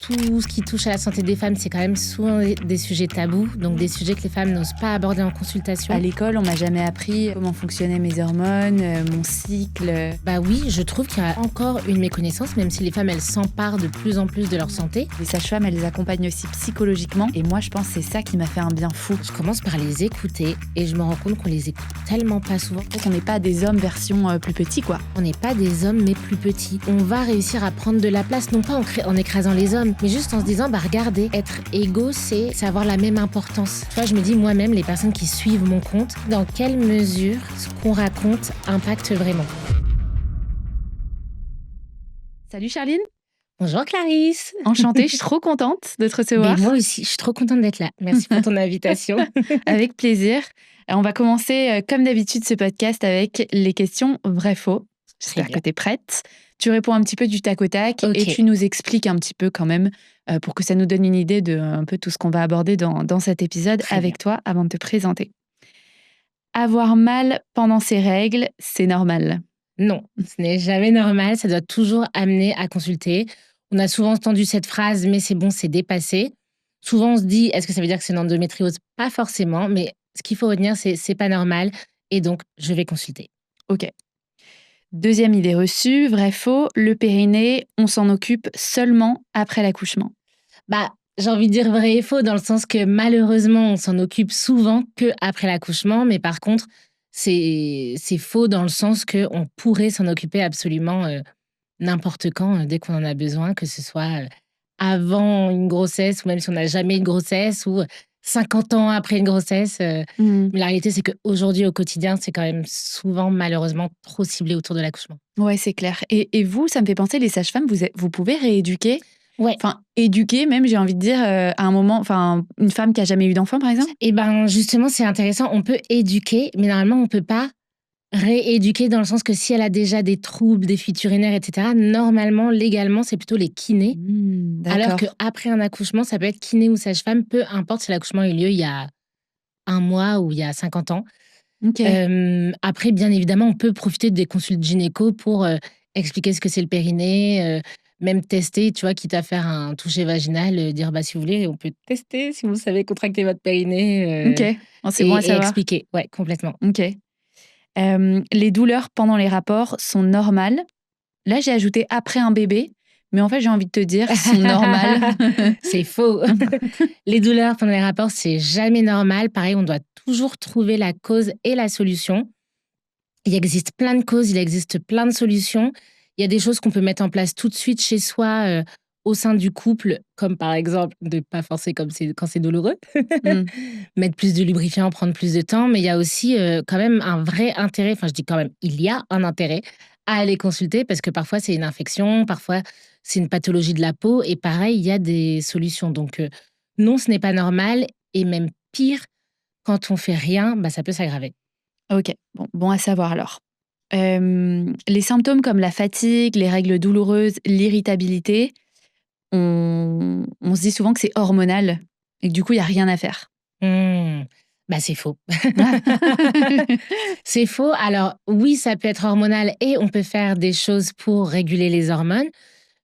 tout ce qui touche à la santé des femmes, c'est quand même souvent des sujets tabous, donc des sujets que les femmes n'osent pas aborder en consultation. À l'école, on m'a jamais appris comment fonctionnaient mes hormones, mon cycle. Bah oui, je trouve qu'il y a encore une méconnaissance, même si les femmes, elles s'emparent de plus en plus de leur santé. Les sages-femmes, elles les accompagnent aussi psychologiquement. Et moi, je pense que c'est ça qui m'a fait un bien fou. Je commence par les écouter et je me rends compte qu'on les écoute tellement pas souvent. En fait, on n'est pas des hommes version plus petits, quoi. On n'est pas des hommes, mais plus petits. On va réussir à prendre de la place, non pas en écrasant les hommes, mais juste en se disant, bah regardez, être égaux, c'est avoir la même importance. Tu vois, je me dis moi-même, les personnes qui suivent mon compte, dans quelle mesure ce qu'on raconte impacte vraiment. Salut Charline. Bonjour Clarisse. Enchantée, je suis trop contente de te recevoir. Mais moi aussi, je suis trop contente d'être là. Merci pour ton invitation. Avec plaisir. On va commencer, comme d'habitude, ce podcast avec les questions vrai-faux. J'espère que tu es prête. Tu réponds un petit peu du tac au tac et tu nous expliques un petit peu quand même pour que ça nous donne une idée de un peu tout ce qu'on va aborder dans cet épisode avec toi avant de te présenter. Avoir mal pendant ses règles, c'est normal? Non, ce n'est jamais normal. Ça doit toujours amener à consulter. On a souvent entendu cette phrase, mais c'est bon, c'est dépassé. Souvent, on se dit, est-ce que ça veut dire que c'est une endométriose? Pas forcément, mais ce qu'il faut retenir, c'est pas normal. Et donc, je vais consulter. Ok. Deuxième idée reçue, vrai, faux, le périnée, on s'en occupe seulement après l'accouchement. Bah, j'ai envie de dire vrai et faux, dans le sens que malheureusement, on s'en occupe souvent que après l'accouchement, mais par contre, c'est faux dans le sens qu'on pourrait s'en occuper absolument n'importe quand, dès qu'on en a besoin, que ce soit avant une grossesse, ou même si on n'a jamais eu de grossesse, ou 50 ans après une grossesse. Mais la réalité, c'est qu'aujourd'hui, au quotidien, c'est quand même souvent, malheureusement, trop ciblé autour de l'accouchement. Ouais, c'est clair. Et vous, ça me fait penser, les sages-femmes, vous pouvez rééduquer? Ouais. Enfin, éduquer même, j'ai envie de dire, à un moment, enfin, une femme qui a jamais eu d'enfant, par exemple? Eh ben, justement, c'est intéressant. On peut éduquer, mais normalement, on peut pas rééduquer dans le sens que si elle a déjà des troubles, des fuites urinaires, etc., normalement, légalement, c'est plutôt les kinés. Alors D'accord. qu'après un accouchement, ça peut être kiné ou sage-femme, peu importe si l'accouchement a eu lieu il y a 1 mois ou il y a 50 ans. Ok. Après, bien évidemment, on peut profiter des consultes gynéco pour expliquer ce que c'est le périnée, même tester, tu vois, quitte à faire un toucher vaginal, dire, bah, si vous voulez, on peut tester si vous savez contracter votre périnée, Ok. Oh, c'est et bon à savoir. expliquer. Ouais, complètement. Ok. Les douleurs pendant les rapports sont normales. Là, j'ai ajouté après un bébé, mais en fait, j'ai envie de te dire, sont normales. C'est faux. Les douleurs pendant les rapports, c'est jamais normal. Pareil, on doit toujours trouver la cause et la solution. Il existe plein de causes, il existe plein de solutions. Il y a des choses qu'on peut mettre en place tout de suite chez soi, au sein du couple, comme par exemple de pas forcer comme quand c'est douloureux. Mettre plus de lubrifiant, prendre plus de temps. Mais il y a aussi quand même un vrai intérêt, enfin je dis quand même, il y a un intérêt à aller consulter parce que parfois c'est une infection, parfois c'est une pathologie de la peau et pareil, il y a des solutions. Donc non, ce n'est pas normal et même pire, quand on fait rien, bah, ça peut s'aggraver. Ok, bon à savoir alors. Les symptômes comme la fatigue, les règles douloureuses, l'irritabilité, on se dit souvent que c'est hormonal et que du coup, il n'y a rien à faire. Bah, c'est faux. C'est faux. Alors oui, ça peut être hormonal et on peut faire des choses pour réguler les hormones,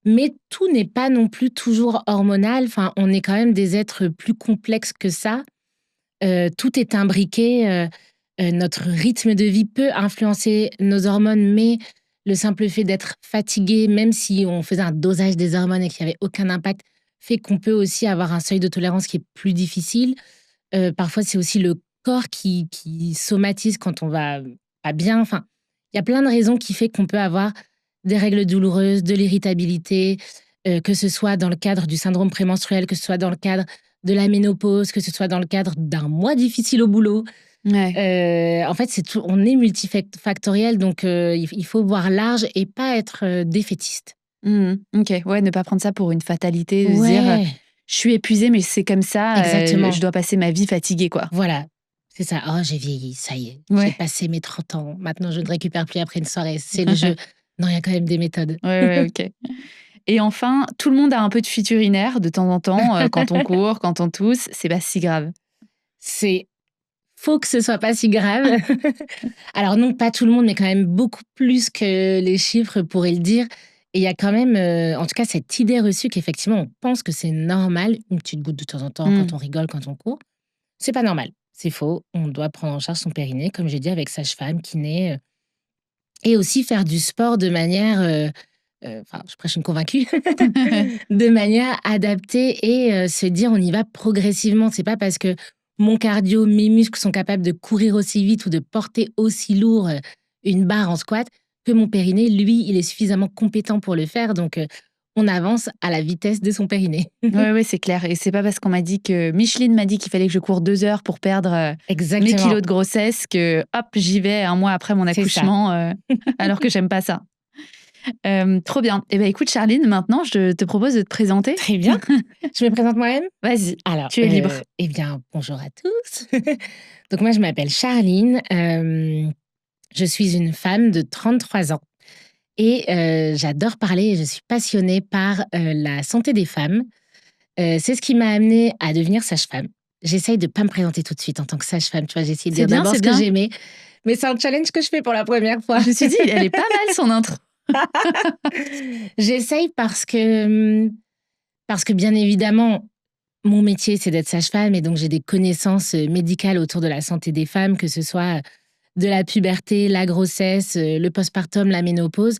mais tout n'est pas non plus toujours hormonal. Enfin, on est quand même des êtres plus complexes que ça. Tout est imbriqué, notre rythme de vie peut influencer nos hormones, mais le simple fait d'être fatigué, même si on faisait un dosage des hormones et qu'il y avait aucun impact, fait qu'on peut aussi avoir un seuil de tolérance qui est plus difficile. Parfois, c'est aussi le corps qui somatise quand on va pas bien. Enfin, il y a plein de raisons qui fait qu'on peut avoir des règles douloureuses, de l'irritabilité, que ce soit dans le cadre du syndrome prémenstruel, que ce soit dans le cadre de la ménopause, que ce soit dans le cadre d'un mois difficile au boulot. Ouais. En fait, c'est tout, on est multifactoriel, donc il faut voir large et pas être défaitiste. Ok, ouais, ne pas prendre ça pour une fatalité, de se dire, Ouais, je suis épuisée, mais c'est comme ça, exactement. je dois passer ma vie fatiguée, quoi. Voilà, c'est ça. Oh, j'ai vieilli, ça y est. J'ai Ouais. passé mes 30 ans. Maintenant, je ne récupère plus après une soirée. C'est le jeu. Non, il y a quand même des méthodes. Ouais, ok. Et enfin, tout le monde a un peu de fuite urinaire de temps en temps, quand on court, quand on tousse, c'est pas si grave. C'est faut que ce soit pas si grave. Alors non, pas tout le monde, mais quand même beaucoup plus que les chiffres pourraient le dire. Et il y a quand même, en tout cas, cette idée reçue qu'effectivement, on pense que c'est normal, une petite goutte de temps en temps, quand on rigole, quand on court. C'est pas normal, c'est faux. On doit prendre en charge son périnée, comme j'ai dit, avec sage-femme, kiné, et aussi faire du sport de manière, enfin, je prêche une convaincue, de manière adaptée et se dire on y va progressivement. C'est pas parce que mon cardio, mes muscles sont capables de courir aussi vite ou de porter aussi lourd une barre en squat que mon périnée, lui, il est suffisamment compétent pour le faire. Donc, on avance à la vitesse de son périnée. Ouais, c'est clair. Et c'est pas parce qu'on m'a dit que Micheline m'a dit qu'il fallait que je cours 2 heures pour perdre mes Exactement, kilos de grossesse que hop, j'y vais un mois après mon c'est ça. accouchement, alors que j'aime pas ça. Trop bien. Eh ben écoute Charline, maintenant je te propose de te présenter. Très bien. Je me présente moi-même? Vas-y, Alors, tu es libre. eh bien, bonjour à tous. Donc moi, je m'appelle Charline, je suis une femme de 33 ans et j'adore parler et je suis passionnée par, la santé des femmes. C'est ce qui m'a amenée à devenir sage-femme. J'essaye de pas me présenter tout de suite en tant que sage-femme, tu vois? J'ai essayé de C'est dire bien, d'abord c'est ce que bien. j'aimais, mais c'est un challenge que je fais pour la première fois. Je me suis dit, elle est pas mal son intro. J'essaye parce que bien évidemment, mon métier, c'est d'être sage-femme et donc j'ai des connaissances, médicales autour de la santé des femmes, que ce soit, de la puberté, la grossesse, le postpartum, la ménopause.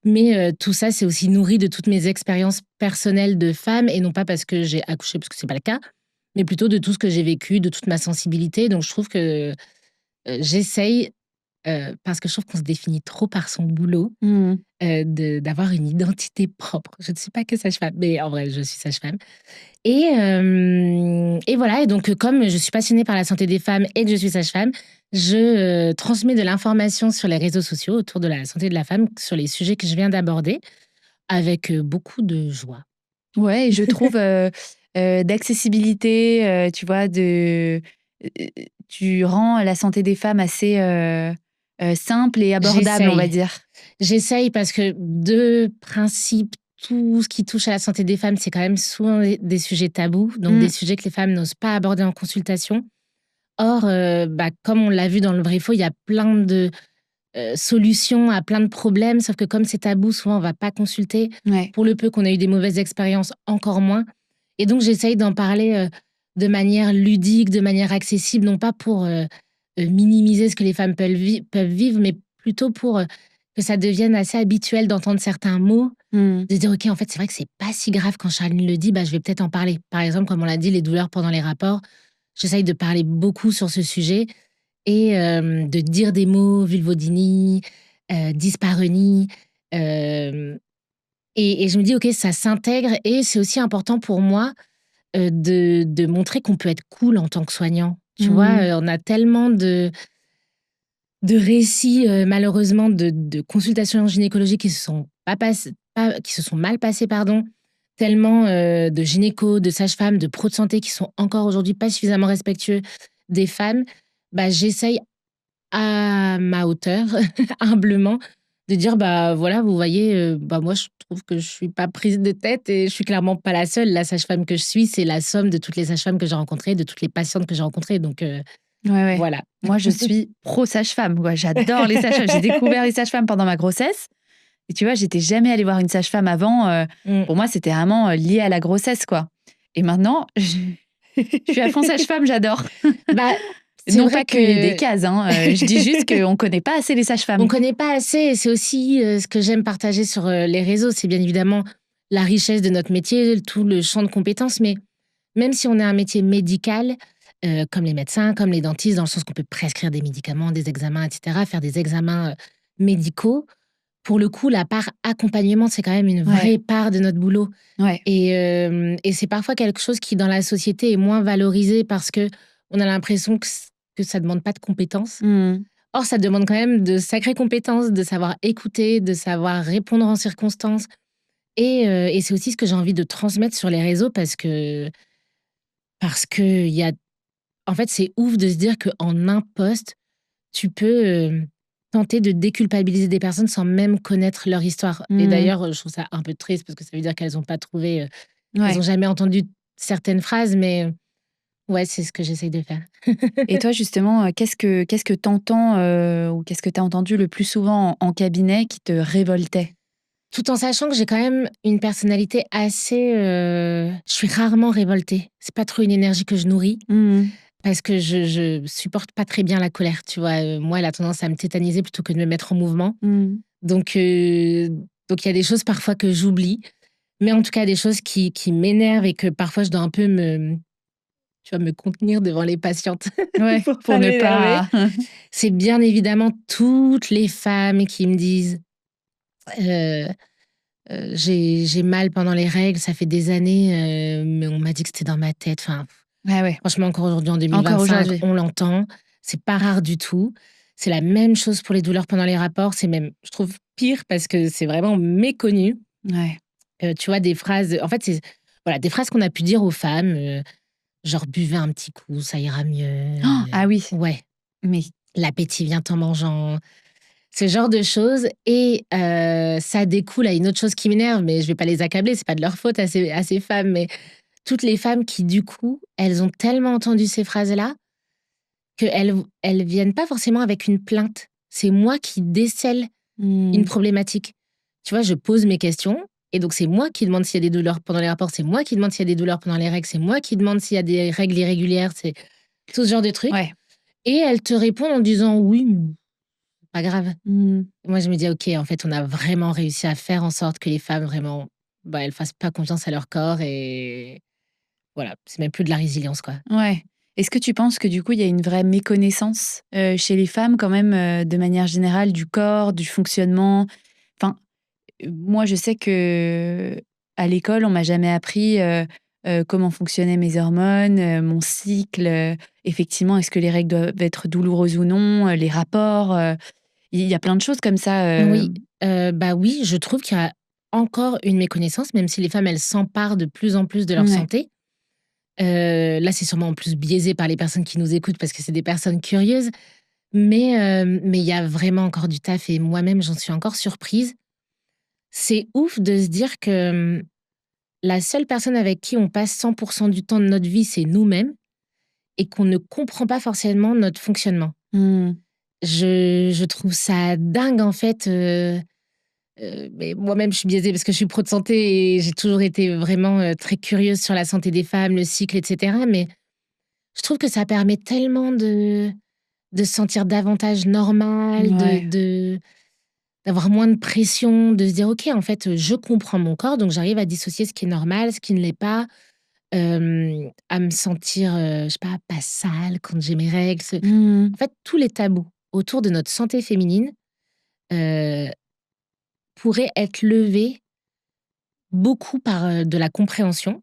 Mais, tout ça, c'est aussi nourri de toutes mes expériences personnelles de femme et non pas parce que j'ai accouché, parce que c'est pas le cas, mais plutôt de tout ce que j'ai vécu, de toute ma sensibilité. Donc je trouve que, j'essaye, parce que je trouve qu'on se définit trop par son boulot, d'avoir une identité propre. Je ne suis pas que sage-femme, mais en vrai, je suis sage-femme. Et voilà, et donc comme je suis passionnée par la santé des femmes et que je suis sage-femme, je, transmets de l'information sur les réseaux sociaux autour de la santé de la femme, sur les sujets que je viens d'aborder, avec, beaucoup de joie. Ouais, et je trouve, d'accessibilité, tu vois, tu rends la santé des femmes assez, simple et abordable, on va J'essaye. dire. J'essaye parce que de principe, tout ce qui touche à la santé des femmes, c'est quand même souvent des sujets tabous, donc des sujets que les femmes n'osent pas aborder en consultation. Or, comme on l'a vu dans le vrai faux, il y a plein de, solutions à plein de problèmes, sauf que comme c'est tabou, souvent on va pas consulter. Ouais. Pour le peu qu'on a eu des mauvaises expériences, encore moins. Et donc j'essaye d'en parler, de manière ludique, de manière accessible, non pas pour, minimiser ce que les femmes peuvent vivre, mais plutôt pour, que ça devienne assez habituel d'entendre certains mots, de se dire: «OK, en fait, c'est vrai que c'est pas si grave quand Charline le dit, bah, je vais peut-être en parler». Par exemple, comme on l'a dit, les douleurs pendant les rapports, j'essaye de parler beaucoup sur ce sujet et de dire des mots, vulvodynie, dyspareunie, hem et je me dis: «OK, ça s'intègre» et c'est aussi important pour moi, de montrer qu'on peut être cool en tant que soignant. Tu vois? On a tellement de récits, malheureusement de consultations gynécologiques qui se sont mal passées, pardon. Tellement, de gynécos, de sages-femmes, de pros de santé qui sont encore aujourd'hui pas suffisamment respectueux des femmes. Bah, j'essaye à ma hauteur, humblement, de dire: «Bah, voilà, vous voyez, bah, moi, je trouve que je suis pas prise de tête et je suis clairement pas la seule. La sage-femme que je suis, c'est la somme de toutes les sages-femmes que j'ai rencontrées, de toutes les patientes que j'ai rencontrées, donc Ouais. voilà». Moi, je suis pro sage-femme. Ouais, j'adore les sages-femmes. J'ai découvert les sages-femmes pendant ma grossesse et tu vois, j'étais jamais allée voir une sage-femme avant, Mmh. pour moi, c'était vraiment, lié à la grossesse, quoi. Et maintenant, je suis à fond sage-femme, j'adore. Bah, c'est Non vrai pas qu'il y ait des que cases, hein, je dis juste qu'on connaît pas assez les on sages-femmes. connaît pas assez et c'est aussi, ce que j'aime partager sur, les réseaux. C'est bien évidemment la richesse de notre métier, tout le champ de compétences, mais même si on est un métier médical, comme les médecins, comme les dentistes, dans le sens qu'on peut prescrire des médicaments, des examens et cetera, faire des examens, médicaux. Pour le coup, la part accompagnement, c'est quand même une Ouais, vraie part de notre boulot ouais. et c'est parfois quelque chose qui, dans la société, est moins valorisé parce qu'on a l'impression que ça demande pas de compétences. Mmh. Or, ça demande quand même de sacrées compétences, de savoir écouter, de savoir répondre en circonstances et c'est aussi ce que j'ai envie de transmettre sur les réseaux parce que il y a en fait, c'est ouf de se dire qu'en un post, tu peux, tenter de déculpabiliser des personnes sans même connaître leur histoire et Mmh. d'ailleurs, je trouve ça un peu triste parce que ça veut dire qu'elles ont pas trouvé, elles ont Ouais. jamais entendu certaines phrases mais ouais, c'est ce que j'essaye de faire. Et toi, justement, qu'est-ce que tu entends, ou qu'est-ce que tu as entendu le plus souvent en cabinet qui te révoltait? Tout en sachant que j'ai quand même une personnalité assez, je suis rarement révoltée. C'est pas trop une énergie que je nourris Mmh. parce que je supporte pas très bien la colère, tu vois? Moi, elle a tendance à me tétaniser plutôt que de me mettre en mouvement. Mmh. Donc donc il y a des choses parfois que j'oublie, mais en tout cas des choses qui m'énervent et que parfois je dois un peu tu vois, me contenir devant les patientes Ouais, pour pour pas ne m'énerver. pas C'est bien évidemment toutes les femmes qui me disent, heu j'ai mal pendant les règles, ça fait des années, mais on m'a dit que c'était dans ma tête. Enfin, ouais, ouais, franchement, encore aujourd'hui, en encore 2025, aujourd'hui. on l'entend. C'est pas rare du tout. C'est la même chose pour les douleurs pendant les rapports. C'est même, je trouve, pire parce que c'est vraiment méconnu. Ouais. Tu vois, des phrases, en fait, c'est voilà, des phrases qu'on a pu dire aux femmes, genre: «Buvez un petit coup, ça ira mieux», Ah oui, ouais, mais «L'appétit vient en mangeant». Ce genre de choses et ça découle à une autre chose qui m'énerve, mais je vais pas les accabler, c'est pas de leur faute à ces femmes, mais toutes les femmes qui, du coup, elles ont tellement entendu ces phrases-là qu'elles viennent pas forcément avec une plainte. C'est moi qui décèle une mmh, problématique. Tu vois, je pose mes questions et donc c'est moi qui demande s'il y a des douleurs pendant les rapports, c'est moi qui demande s'il y a des douleurs pendant les règles, c'est moi qui demande s'il y a des règles irrégulières, c'est tout ce genre de trucs ouais. et elles te répondent en disant: «Oui, mais pas grave». Mmh. Moi, je me dis: «OK, en fait, on a vraiment réussi à faire en sorte que les femmes, vraiment, bah, elles fassent pas confiance à leur corps et voilà, c'est même plus de la résilience, quoi». Ouais. Est-ce que tu penses que du coup, il y a une vraie méconnaissance, chez les femmes quand même, de manière générale du corps, du fonctionnement? Enfin, moi je sais que à l'école, on m'a jamais appris, comment fonctionnaient mes hormones, mon cycle, effectivement, est-ce que les règles doivent être douloureuses ou non, les rapports, il y a plein de choses comme ça, Oui, bah, oui, je trouve qu'il y a encore une méconnaissance, même si les femmes, elles s'emparent de plus en plus de leur ouais. santé. Là, c'est sûrement en plus biaisé par les personnes qui nous écoutent parce que c'est des personnes curieuses, mais il y a vraiment encore du taf et moi-même, j'en suis encore surprise. C'est ouf de se dire que, la seule personne avec qui on passe 100 du temps de notre vie, c'est nous-mêmes. Et qu'on ne comprend pas forcément notre fonctionnement. Mmh. Je trouve ça dingue en fait, mais moi-même je suis biaisée parce que je suis pro de santé et j'ai toujours été vraiment, très curieuse sur la santé des femmes, le cycle et cetera, mais je trouve que ça permet tellement de se sentir davantage normal, Ouais. d'avoir moins de pression, de se dire: «OK, en fait, je comprends mon corps, donc j'arrive à dissocier ce qui est normal, ce qui ne l'est pas». À me sentir, je sais pas sale quand j'ai mes règles, Mmh. en fait, tous les tabous autour de notre santé féminine, heu, pourraient être levés beaucoup par, de la compréhension.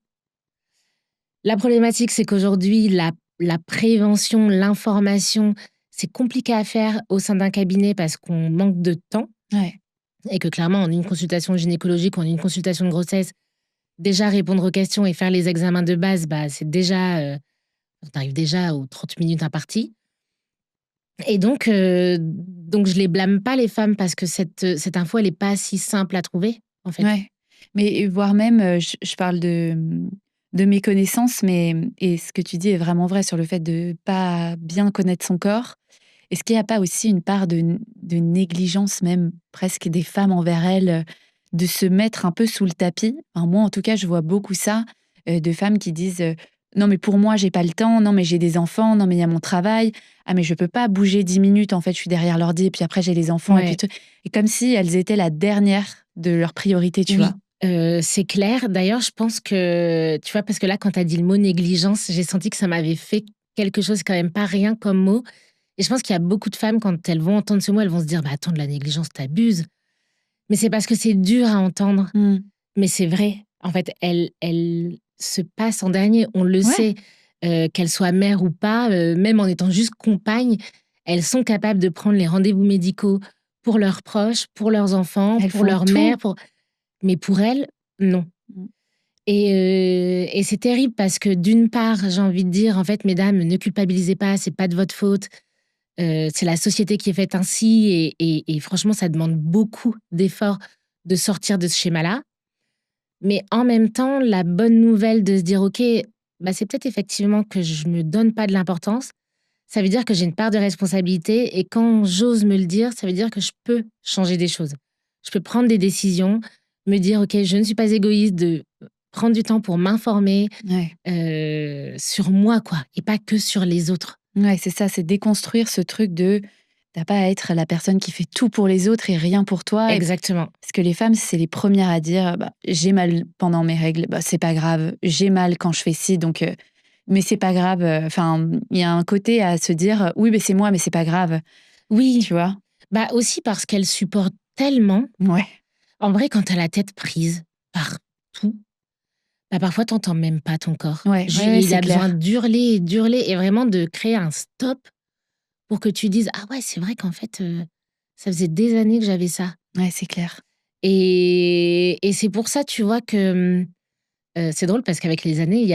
La problématique, c'est qu'aujourd'hui, la prévention, l'information, c'est compliqué à faire au sein d'un cabinet parce qu'on manque de temps Ouais. et que clairement, en une consultation gynécologique, en une consultation de grossesse, déjà répondre aux questions et faire les examens de base, bah, c'est déjà, on arrive déjà aux 30 minutes imparties. Et donc je les blâme pas les femmes parce que cette info, elle est pas si simple à trouver, en fait. Ouais, mais voire même, je parle de méconnaissance, mais et ce que tu dis est vraiment vrai sur le fait de pas bien connaître son corps. Est-ce qu'il y a pas aussi une part de négligence même presque des femmes envers elles, de se mettre un peu sous le tapis? Enfin, moi, en tout cas, je vois beaucoup ça, de femmes qui disent, «Non, mais pour moi, j'ai pas le temps. Non, mais j'ai des enfants. Non, mais il y a mon travail. Ah, mais je peux pas bouger 10 minutes, en fait, je suis derrière l'ordi et puis après j'ai les enfants et puis Ouais, tout» et comme si elles étaient la dernière de leurs priorités, tu vois? oui, c'est clair. D'ailleurs, je pense que, tu vois, parce que là, quand tu as dit le mot négligence, j'ai senti que ça m'avait fait quelque chose quand même pas rien comme mot et je pense qu'il y a beaucoup de femmes, quand elles vont entendre ce mot, elles vont se dire: «Bah, attends, de la négligence, tu abuses». Mais c'est parce que c'est dur à entendre. Mmh. Mais c'est vrai. En fait, elle se passe en dernier. On le Ouais, sait, qu'elles soient mères ou pas, même en étant juste compagnes, elles sont capables de prendre les rendez-vous médicaux pour leurs proches, pour leurs enfants, elles pour font leur tout. mère, mais pour elles, non. Mmh. Et c'est terrible parce que d'une part, j'ai envie de dire: «En fait, mesdames, ne culpabilisez pas, c'est pas de votre faute, c'est la société qui est faite ainsi» et franchement, ça demande beaucoup d'efforts de sortir de ce schéma-là. Mais en même temps, la bonne nouvelle de se dire: «OK, bah, c'est peut-être effectivement que je me donne pas de l'importance», ça veut dire que j'ai une part de responsabilité et quand j'ose me le dire, ça veut dire que je peux changer des choses. Je peux prendre des décisions, me dire, OK, je ne suis pas égoïste, de prendre du temps pour m'informer sur moi, quoi, et pas que sur les autres. Ouais, c'est ça, c'est déconstruire ce truc de t'as pas à être la personne qui fait tout pour les autres et rien pour toi. Exactement. Parce que les femmes, c'est les premières à dire j'ai mal pendant mes règles, c'est pas grave, j'ai mal quand je fais ci, donc mais c'est pas grave. Enfin, il y a un côté à se dire oui, mais c'est moi, mais c'est pas grave. Oui. Tu vois? Aussi parce qu'elles supportent tellement. Ouais. En vrai, quand t'as la tête prise par tout, parfois t'entends même pas ton corps. Ouais, Il a c'est besoin clair. d'hurler et vraiment de créer un stop pour que tu dises: «Ah ouais, c'est vrai qu'en fait, ça faisait des années que j'avais ça». Ouais, c'est clair. Et c'est pour ça, tu vois, que, c'est drôle parce qu'avec les années,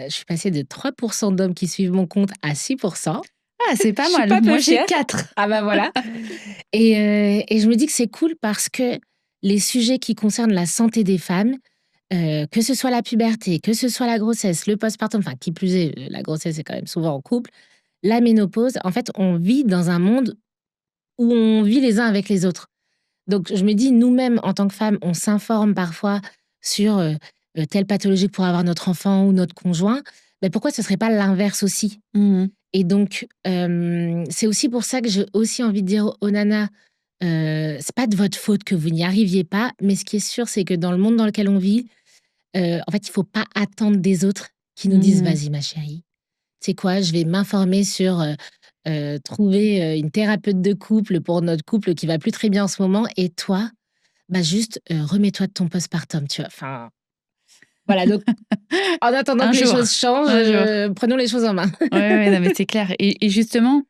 je suis passée de 3 d'hommes qui suivent mon compte à 6. Ah, c'est Je pas suis mal. pas peu Moi, j'ai fière. 4. Ah bah voilà. Et je me dis que c'est cool parce que les sujets qui concernent la santé des femmes, que ce soit la puberté, que ce soit la grossesse, le postpartum, enfin qui plus est, la grossesse est quand même souvent en couple, la ménopause, en fait, on vit dans un monde où on vit les uns avec les autres. Donc je me dis, nous-mêmes, en tant que femmes, on s'informe parfois sur, telle pathologie que pourrait avoir notre enfant ou notre conjoint, mais pourquoi ce serait pas l'inverse aussi? Mmh. Et donc, c'est aussi pour ça que j'ai aussi envie de dire aux nanas, c'est pas de votre faute que vous n'y arriviez pas, mais ce qui est sûr, c'est que dans le monde dans lequel on vit, en fait, il faut pas attendre des autres qui nous disent: Mmh. «Vas-y ma chérie, tu sais quoi? Je vais m'informer sur, trouver, une thérapeute de couple pour notre couple qui va plus très bien en ce moment et toi, juste, remets-toi de ton postpartum», tu vois? Enfin, voilà, donc en attendant Un que les jour, choses changent, un jour. prenons les choses en main. Ouais, non, mais c'est clair. Et justement,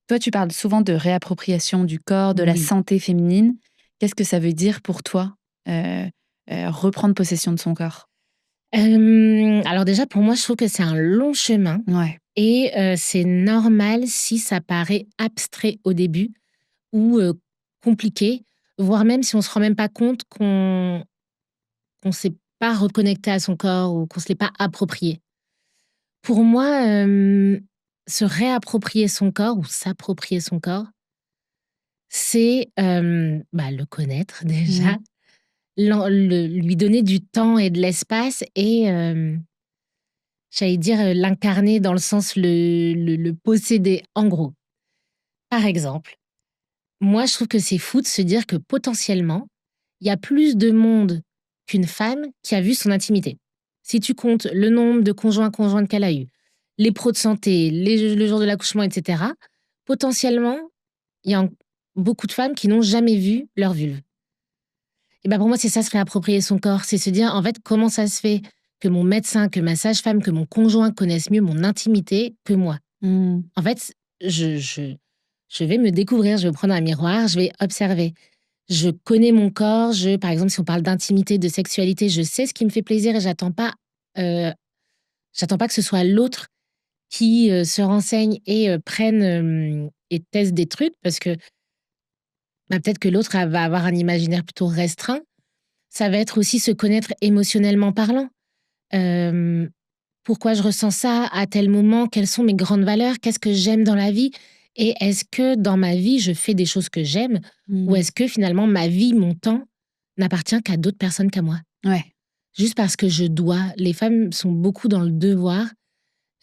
toi, tu parles souvent de réappropriation du corps, de la Oui. santé féminine. Qu'est-ce que ça veut dire pour toi, reprendre possession de son corps? Alors déjà, pour moi, je trouve que c'est un long chemin Ouais. et c'est normal si ça paraît abstrait au début ou compliqué, voire même si on se rend même pas compte qu'on s'est pas reconnecté à son corps ou qu'on se l'est pas approprié. Pour moi, se réapproprier son corps ou s'approprier son corps, c'est, le connaître Mmh. déjà, lui donner du temps et de l'espace et j'allais dire, l'incarner dans le sens le posséder. En gros, par exemple, moi, je trouve que c'est fou de se dire que potentiellement, il y a plus de monde qu'une femme qui a vu son intimité. Si tu comptes le nombre de conjoints-conjointes qu'elle a eu, les pros de santé, le jour de l'accouchement et cetera, potentiellement, il y a beaucoup de femmes qui n'ont jamais vu leur vulve. Et pour moi, c'est ça, se réapproprier son corps. C'est se dire, en fait, comment ça se fait que mon médecin, que ma sage-femme, que mon conjoint connaissent mieux mon intimité que moi? Mmh. En fait, je vais me découvrir, je vais prendre un miroir, je vais observer. Je connais mon corps, par exemple, si on parle d'intimité, de sexualité, je sais ce qui me fait plaisir et heu, j'attends pas que ce soit l'autre qui, se renseigne et prenne, et teste des trucs parce que, peut-être que l'autre, elle va avoir un imaginaire plutôt restreint. Ça va être aussi se connaître émotionnellement parlant. Hem, Pourquoi je ressens ça à tel moment? Quelles sont mes grandes valeurs? Qu'est-ce que j'aime dans la vie? Et est-ce que dans ma vie, je fais des choses que j'aime? Ou Mmh. est-ce que finalement ma vie, mon temps, n'appartient qu'à d'autres personnes qu'à moi? Ouais. Juste parce que je dois. Les femmes sont beaucoup dans le devoir,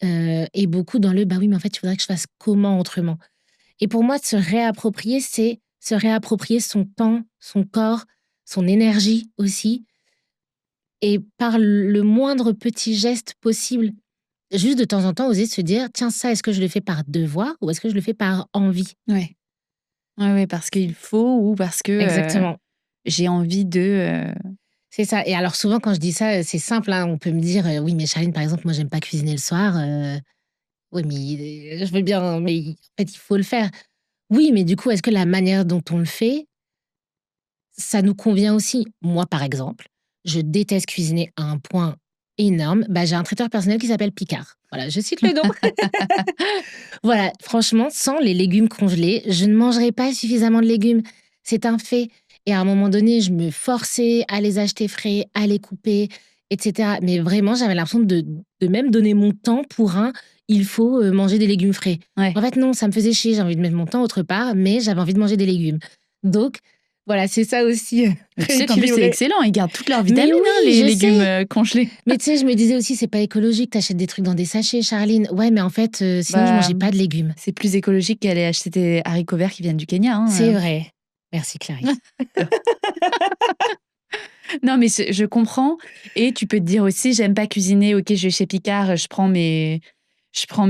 et beaucoup dans le: «Bah oui, mais en fait, tu voudrais que je fasse comment autrement?» Et pour moi, se réapproprier, c'est se réapproprier son temps, son corps, son énergie aussi et par le moindre petit geste possible. Juste de temps en temps, oser se dire: «Tiens, ça, est-ce que je le fais par devoir ou est-ce que je le fais par envie?» Ouais. Ouais, parce qu'il faut ou parce que, Exactement, j'ai envie de, c'est ça. Et alors souvent quand je dis ça, c'est simple, hein, on peut me dire: «Oui, mais Charline, par exemple, moi, j'aime pas cuisiner le soir», oui, mais je veux bien, mais en fait, il faut le faire. Oui, mais du coup, est-ce que la manière dont on le fait, ça nous convient aussi? Moi, par exemple, je déteste cuisiner à un point énorme. J'ai un traiteur personnel qui s'appelle Picard. Voilà, je cite le nom. Voilà, franchement, sans les légumes congelés, je ne mangerai pas suffisamment de légumes. C'est un fait. Et à un moment donné, je me forçais à les acheter frais, à les couper, et cetera. Mais vraiment, j'avais l'impression de même donner mon temps pour il faut, manger des légumes frais. Ouais. En fait, non, ça me faisait chier, j'ai envie de mettre mon temps autre part, mais j'avais envie de manger des légumes. Donc, Voilà, c'est ça aussi, Mais tu sais qu'en plus, c'est excellent. Ils gardent toutes leurs vitamines, les légumes congelés. Mais tu sais, je me disais aussi, c'est pas écologique. T'achètes des trucs dans des sachets, Charline. Ouais, mais en fait, sinon, je mangeais pas de légumes. C'est plus écologique qu'aller acheter des haricots verts qui viennent du Kenya. C'est vrai. Merci, Clarisse. Non, mais je comprends. Et tu peux te dire aussi, j'aime pas cuisiner. Ok, je vais chez Picard, je prends mes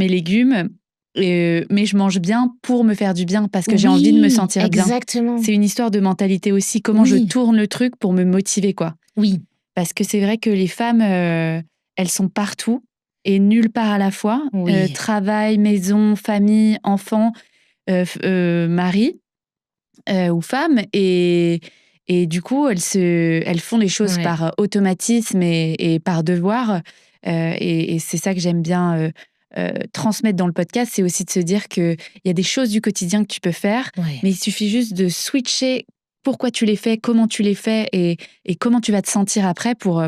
légumes. Mais je mange bien pour me faire du bien parce que j'ai envie de me sentir bien. Exactement. C'est une histoire de mentalité aussi. Comment je tourne le truc pour me motiver, quoi. Oui. Parce que c'est vrai que les femmes, elles sont partout et nulle part à la fois. Travail, maison, famille, enfants, mari ou femme. Et du coup, elles font les choses par automatisme et par devoir. Et c'est ça que j'aime bien transmettre dans le podcast, c'est aussi de se dire qu'il y a des choses du quotidien que tu peux faire, mais il suffit juste de switcher pourquoi tu les fais, comment tu les fais et comment tu vas te sentir après pour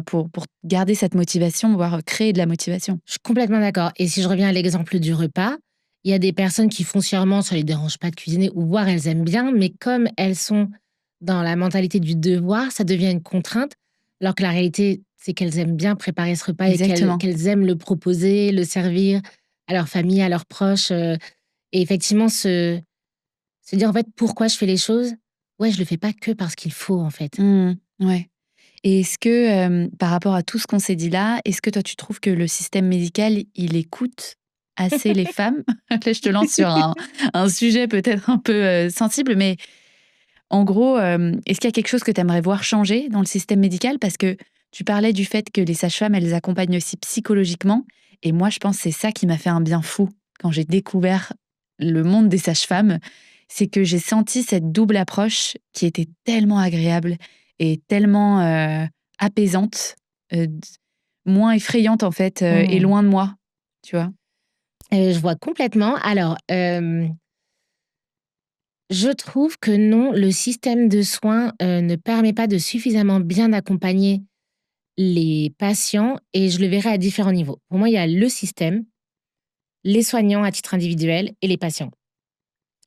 garder cette motivation, voire créer de la motivation. Je suis complètement d'accord. Et si je reviens à l'exemple du repas, il y a des personnes qui foncièrement, ça les dérange pas de cuisiner, ou voire elles aiment bien, mais comme elles sont dans la mentalité du devoir, ça devient une contrainte, alors que la réalité, c'est qu'elles aiment bien préparer ce repas et qu'elles aiment le proposer, le servir à leur famille, à leurs proches. Et effectivement, se dire en fait pourquoi je fais les choses. Ouais, je le fais pas que parce qu'il faut, en fait. Ouais. Et est-ce que, par rapport à tout ce qu'on s'est dit là, est-ce que toi, tu trouves que le système médical, il écoute assez les femmes? Là, je te lance sur un sujet peut-être un peu sensible, mais en gros, est-ce qu'il y a quelque chose que tu aimerais voir changer dans le système médical? Parce que tu parlais du fait que les sages-femmes, elles accompagnent aussi psychologiquement. Et moi, je pense que c'est ça qui m'a fait un bien fou quand j'ai découvert le monde des sages-femmes. C'est que j'ai senti cette double approche qui était tellement agréable et tellement apaisante, moins effrayante en fait, et loin de moi, tu vois? Je vois complètement. Alors, je trouve que non, le système de soins ne permet pas de suffisamment bien accompagner les patients et je le verrai à différents niveaux. Pour moi, il y a le système, les soignants à titre individuel et les patients.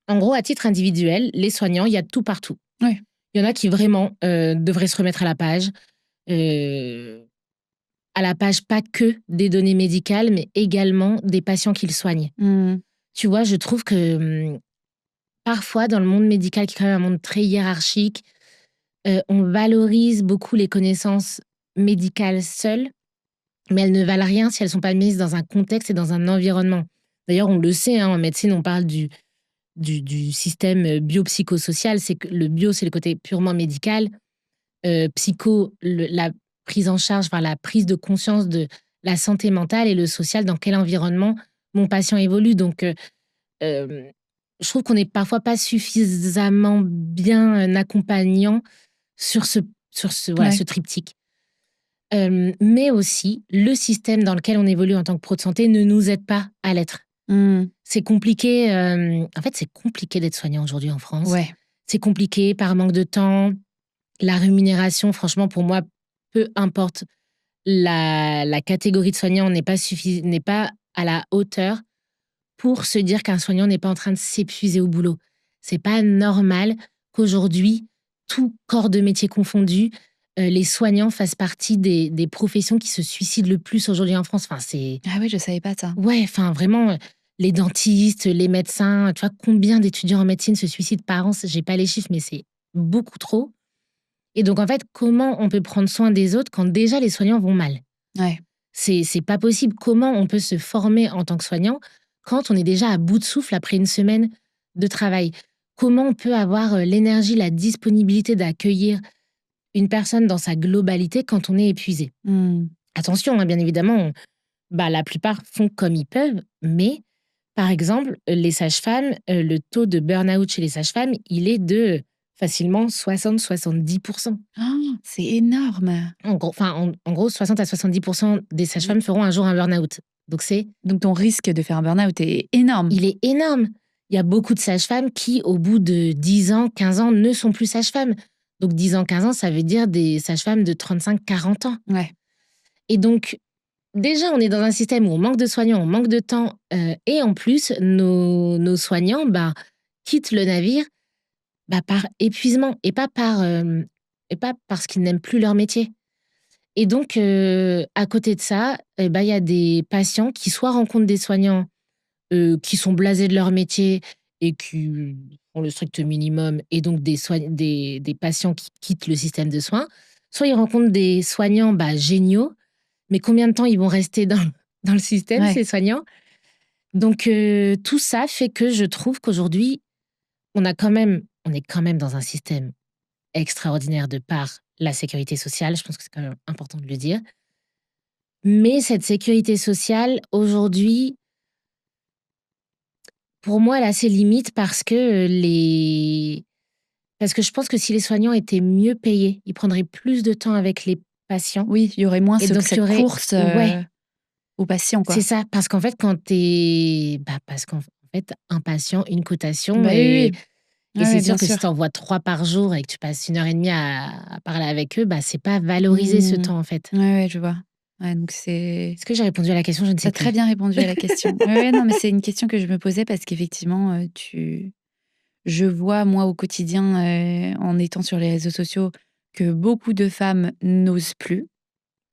En gros, à titre individuel, les soignants, il y a tout partout. Ouais. Il y en a qui vraiment devraient se remettre à la page pas que des données médicales, mais également des patients qu'ils soignent. Tu vois, je trouve que parfois, dans le monde médical, qui est quand même un monde très hiérarchique, on valorise beaucoup les connaissances médicales seules, mais elles ne valent rien si elles ne sont pas mises dans un contexte et dans un environnement. D'ailleurs, on le sait, en médecine, on parle du système biopsychosocial. C'est que le bio, c'est le côté purement médical. Psycho, la prise en charge, enfin, la prise de conscience de la santé mentale, et le social, dans quel environnement mon patient évolue. Donc, je trouve qu'on n'est parfois pas suffisamment bien accompagnant sur ce triptyque. Mais aussi, le système dans lequel on évolue en tant que pro de santé ne nous aide pas à l'être. C'est compliqué. En fait, c'est compliqué d'être soignant aujourd'hui en France. C'est compliqué par manque de temps. La rémunération, franchement, pour moi, peu importe la catégorie de soignant, n'est pas à la hauteur pour se dire qu'un soignant n'est pas en train de s'épuiser au boulot. C'est pas normal qu'aujourd'hui, tout corps de métier confondu, les soignants fassent partie des professions qui se suicident le plus aujourd'hui en France. Enfin, c'est... Ah oui, je savais pas ça. Ouais, enfin vraiment, les dentistes, les médecins, tu vois, combien d'étudiants en médecine se suicident par an? J'ai pas les chiffres, mais c'est beaucoup trop. Et donc, en fait, comment on peut prendre soin des autres quand déjà les soignants vont mal? C'est pas possible. Comment on peut se former en tant que soignant quand on est déjà à bout de souffle après une semaine de travail? Comment on peut avoir l'énergie, la disponibilité d'accueillir une personne dans sa globalité quand on est épuisé? Attention, bien évidemment, la plupart font comme ils peuvent, mais par exemple, les sages-femmes, le taux de burn-out chez les sages-femmes, il est de facilement 60-70%. C'est énorme. En gros, 60 à 70% des sages-femmes feront un jour un burn-out. Donc ton risque de faire un burn-out est énorme. Il est énorme. Il y a beaucoup de sages-femmes qui, au bout de 10 ans, 15 ans, ne sont plus sages-femmes. Donc 10 ans, 15 ans, ça veut dire des sages-femmes de 35-40 ans. Et donc, déjà, on est dans un système où on manque de soignants, on manque de temps, et en plus, nos soignants quittent le navire par épuisement et pas parce qu'ils n'aiment plus leur métier. Et donc, à côté de ça, il y a des patients qui soit rencontrent des soignants, qui sont blasés de leur métier et qui font le strict minimum et donc des patients qui quittent le système de soins, soit ils rencontrent des soignants, géniaux, mais combien de temps ils vont rester dans le système, Ouais. ces soignants? Donc, tout ça fait que je trouve qu'aujourd'hui, on est quand même dans un système extraordinaire de par la sécurité sociale. Je pense que c'est quand même important de le dire. Mais cette sécurité sociale, aujourd'hui, pour moi, elle a ses limites parce que je pense que si les soignants étaient mieux payés, ils prendraient plus de temps avec les patients Oui, il y aurait moins et donc il y cette aurait course, ouais, aux patients, c'est quoi. ça. Parce qu'en fait, parce qu'en fait, un patient, une cotation Bah, oui, et oui. et Ouais, c'est ouais, sûr bien que si sûr. tu en vois 3 par jour et que tu passes 1 heure et demie à parler avec eux, c'est pas valorisé ce Mmh. temps, en fait. Ouais, ouais, je vois. Ouais, donc c'est Est-ce que j'ai répondu à la question? Je ne tu sais très plus. bien répondu à la question. Ouais, ouais, non, mais c'est une question que je me posais parce qu'effectivement, je vois, moi, au quotidien, en étant sur les réseaux sociaux, que beaucoup de femmes n'osent plus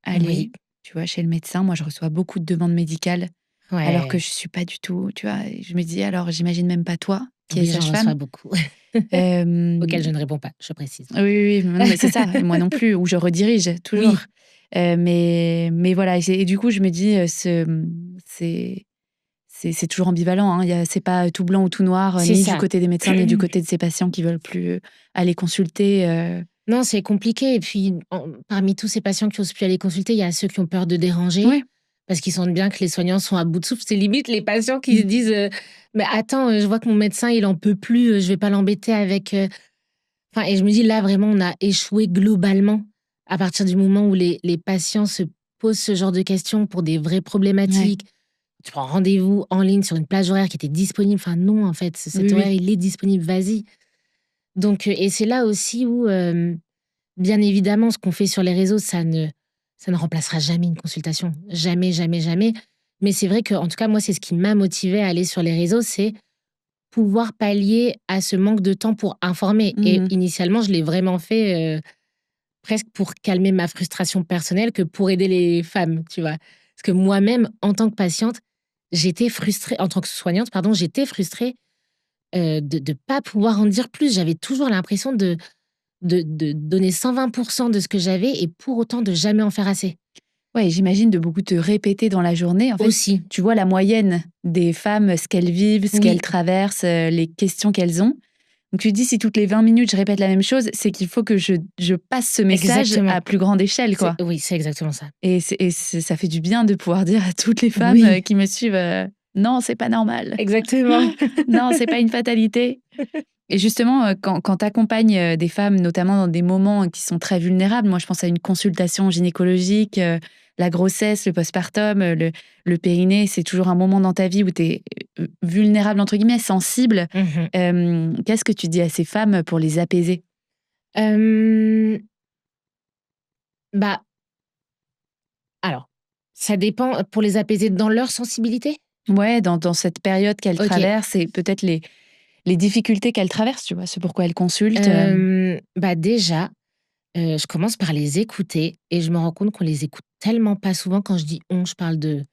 Oui, aller, tu vois, chez le médecin. Moi, je reçois beaucoup de demandes médicales alors que ouais. je suis pas du tout, tu vois? Et je me dis: «Alors, j'imagine même pas toi, qui es Oui, j'en reçois sage-femme». beaucoup, Hem auxquels je ne réponds pas, je précise. Oui, oui, oui, non, mais c'est ça et moi non plus, ou je redirige toujours. Oui, Mais voilà et du coup, je me dis, c'est toujours ambivalent, hein. C'est pas tout blanc ou tout noir, c'est ni du ça. côté des médecins, ni du côté de ces patients qui veulent plus aller consulter, Non, c'est compliqué et puis parmi tous ces patients qui osent plus aller consulter, il y a ceux qui ont peur de déranger, Ouais. parce qu'ils sentent bien que les soignants sont à bout de souffle. C'est limite les patients qui se Mmh. disent, «Mais attends, je vois que mon médecin il en peut plus, je vais pas l'embêter avec, enfin et je me dis là vraiment on a échoué globalement à partir du moment où les patients se posent ce genre de questions pour des vraies Ouais. problématiques. Tu prends rendez-vous en ligne sur une plage horaire qui était disponible. Enfin non, en fait, cet Oui, horaire, oui. il est disponible, vas-y. Donc, et c'est là aussi où, bien évidemment, ce qu'on fait sur les réseaux, ça ne remplacera jamais une consultation. Jamais, jamais, jamais. Mais c'est vrai que, en tout cas, moi, c'est ce qui m'a motivée à aller sur les réseaux, c'est pouvoir pallier à ce manque de temps pour informer. Et Mmh. initialement, je l'ai vraiment fait, presque pour calmer ma frustration personnelle que pour aider les femmes, tu vois? Parce que moi-même, en tant que patiente, j'étais frustrée en tant que soignante, pardon, j'étais frustrée, de pas pouvoir en dire plus. J'avais toujours l'impression de donner 120% de ce que j'avais et pour autant de jamais en faire assez. Ouais, j'imagine de beaucoup te répéter dans la journée. En fait, Aussi, tu vois la moyenne des femmes, ce qu'elles vivent, ce qu'elles oui, traversent, les questions qu'elles ont. Donc tu te dis: «Si toutes les 20 minutes je répète la même chose, c'est qu'il faut que je passe ce message exactement. à plus grande échelle, quoi». C'est exactement ça. Et ça fait du bien de pouvoir dire à toutes les femmes, Oui, qui me suivent, «Non, c'est pas normal. exactement. Non, c'est pas une fatalité». Et justement, quand tu accompagnes, des femmes, notamment dans des moments qui sont très vulnérables, moi je pense à une consultation gynécologique, la grossesse, le postpartum, le périnée, c'est toujours un moment dans ta vie où tu es, «vulnérable» entre guillemets, sensible. Mmh. Qu'est-ce que tu dis à ces femmes pour les apaiser? Hem, bah, alors, ça dépend, pour les apaiser dans leur sensibilité? Ouais, dans cette période qu'elles OK. traversent et peut-être les difficultés qu'elles traversent, tu vois? Ce pourquoi elles consultent, Déjà, je commence par les écouter et je me rends compte qu'on les écoute tellement pas souvent. Quand je dis «on», je parle de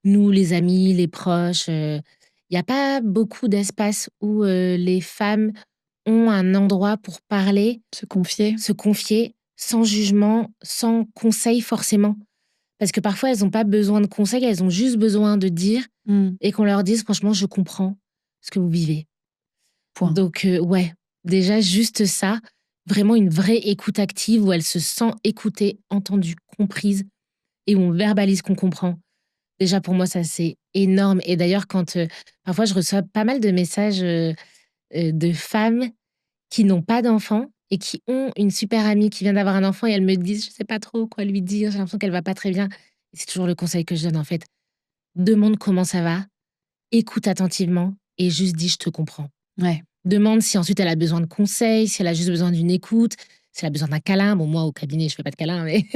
nous, les amis, les proches, il y a pas beaucoup d'espace où, les femmes ont un endroit pour parler, se confier. se confier, sans jugement, sans conseil forcément. Parce que parfois elles ont pas besoin de conseils, elles ont juste besoin de dire Mmh. et qu'on leur dise: «Franchement, je comprends ce que vous vivez». Point. Donc, ouais, déjà juste ça, vraiment une vraie écoute active où elle se sent écoutée, entendue, comprise et où on verbalise qu'on comprend. Déjà pour moi ça c'est énorme et d'ailleurs quand, parfois je reçois pas mal de messages, de femmes qui n'ont pas d'enfants et qui ont une super amie qui vient d'avoir un enfant et elles me disent: «Je sais pas trop quoi lui dire, j'ai l'impression qu'elle va pas très bien». Et c'est toujours le conseil que je donne en fait. Demande comment ça va, écoute attentivement et juste dis: «Je te comprends». Ouais. Demande si ensuite elle a besoin de conseils, si elle a juste besoin d'une écoute, si elle a besoin d'un câlin. Bon moi au cabinet je fais pas de câlin mais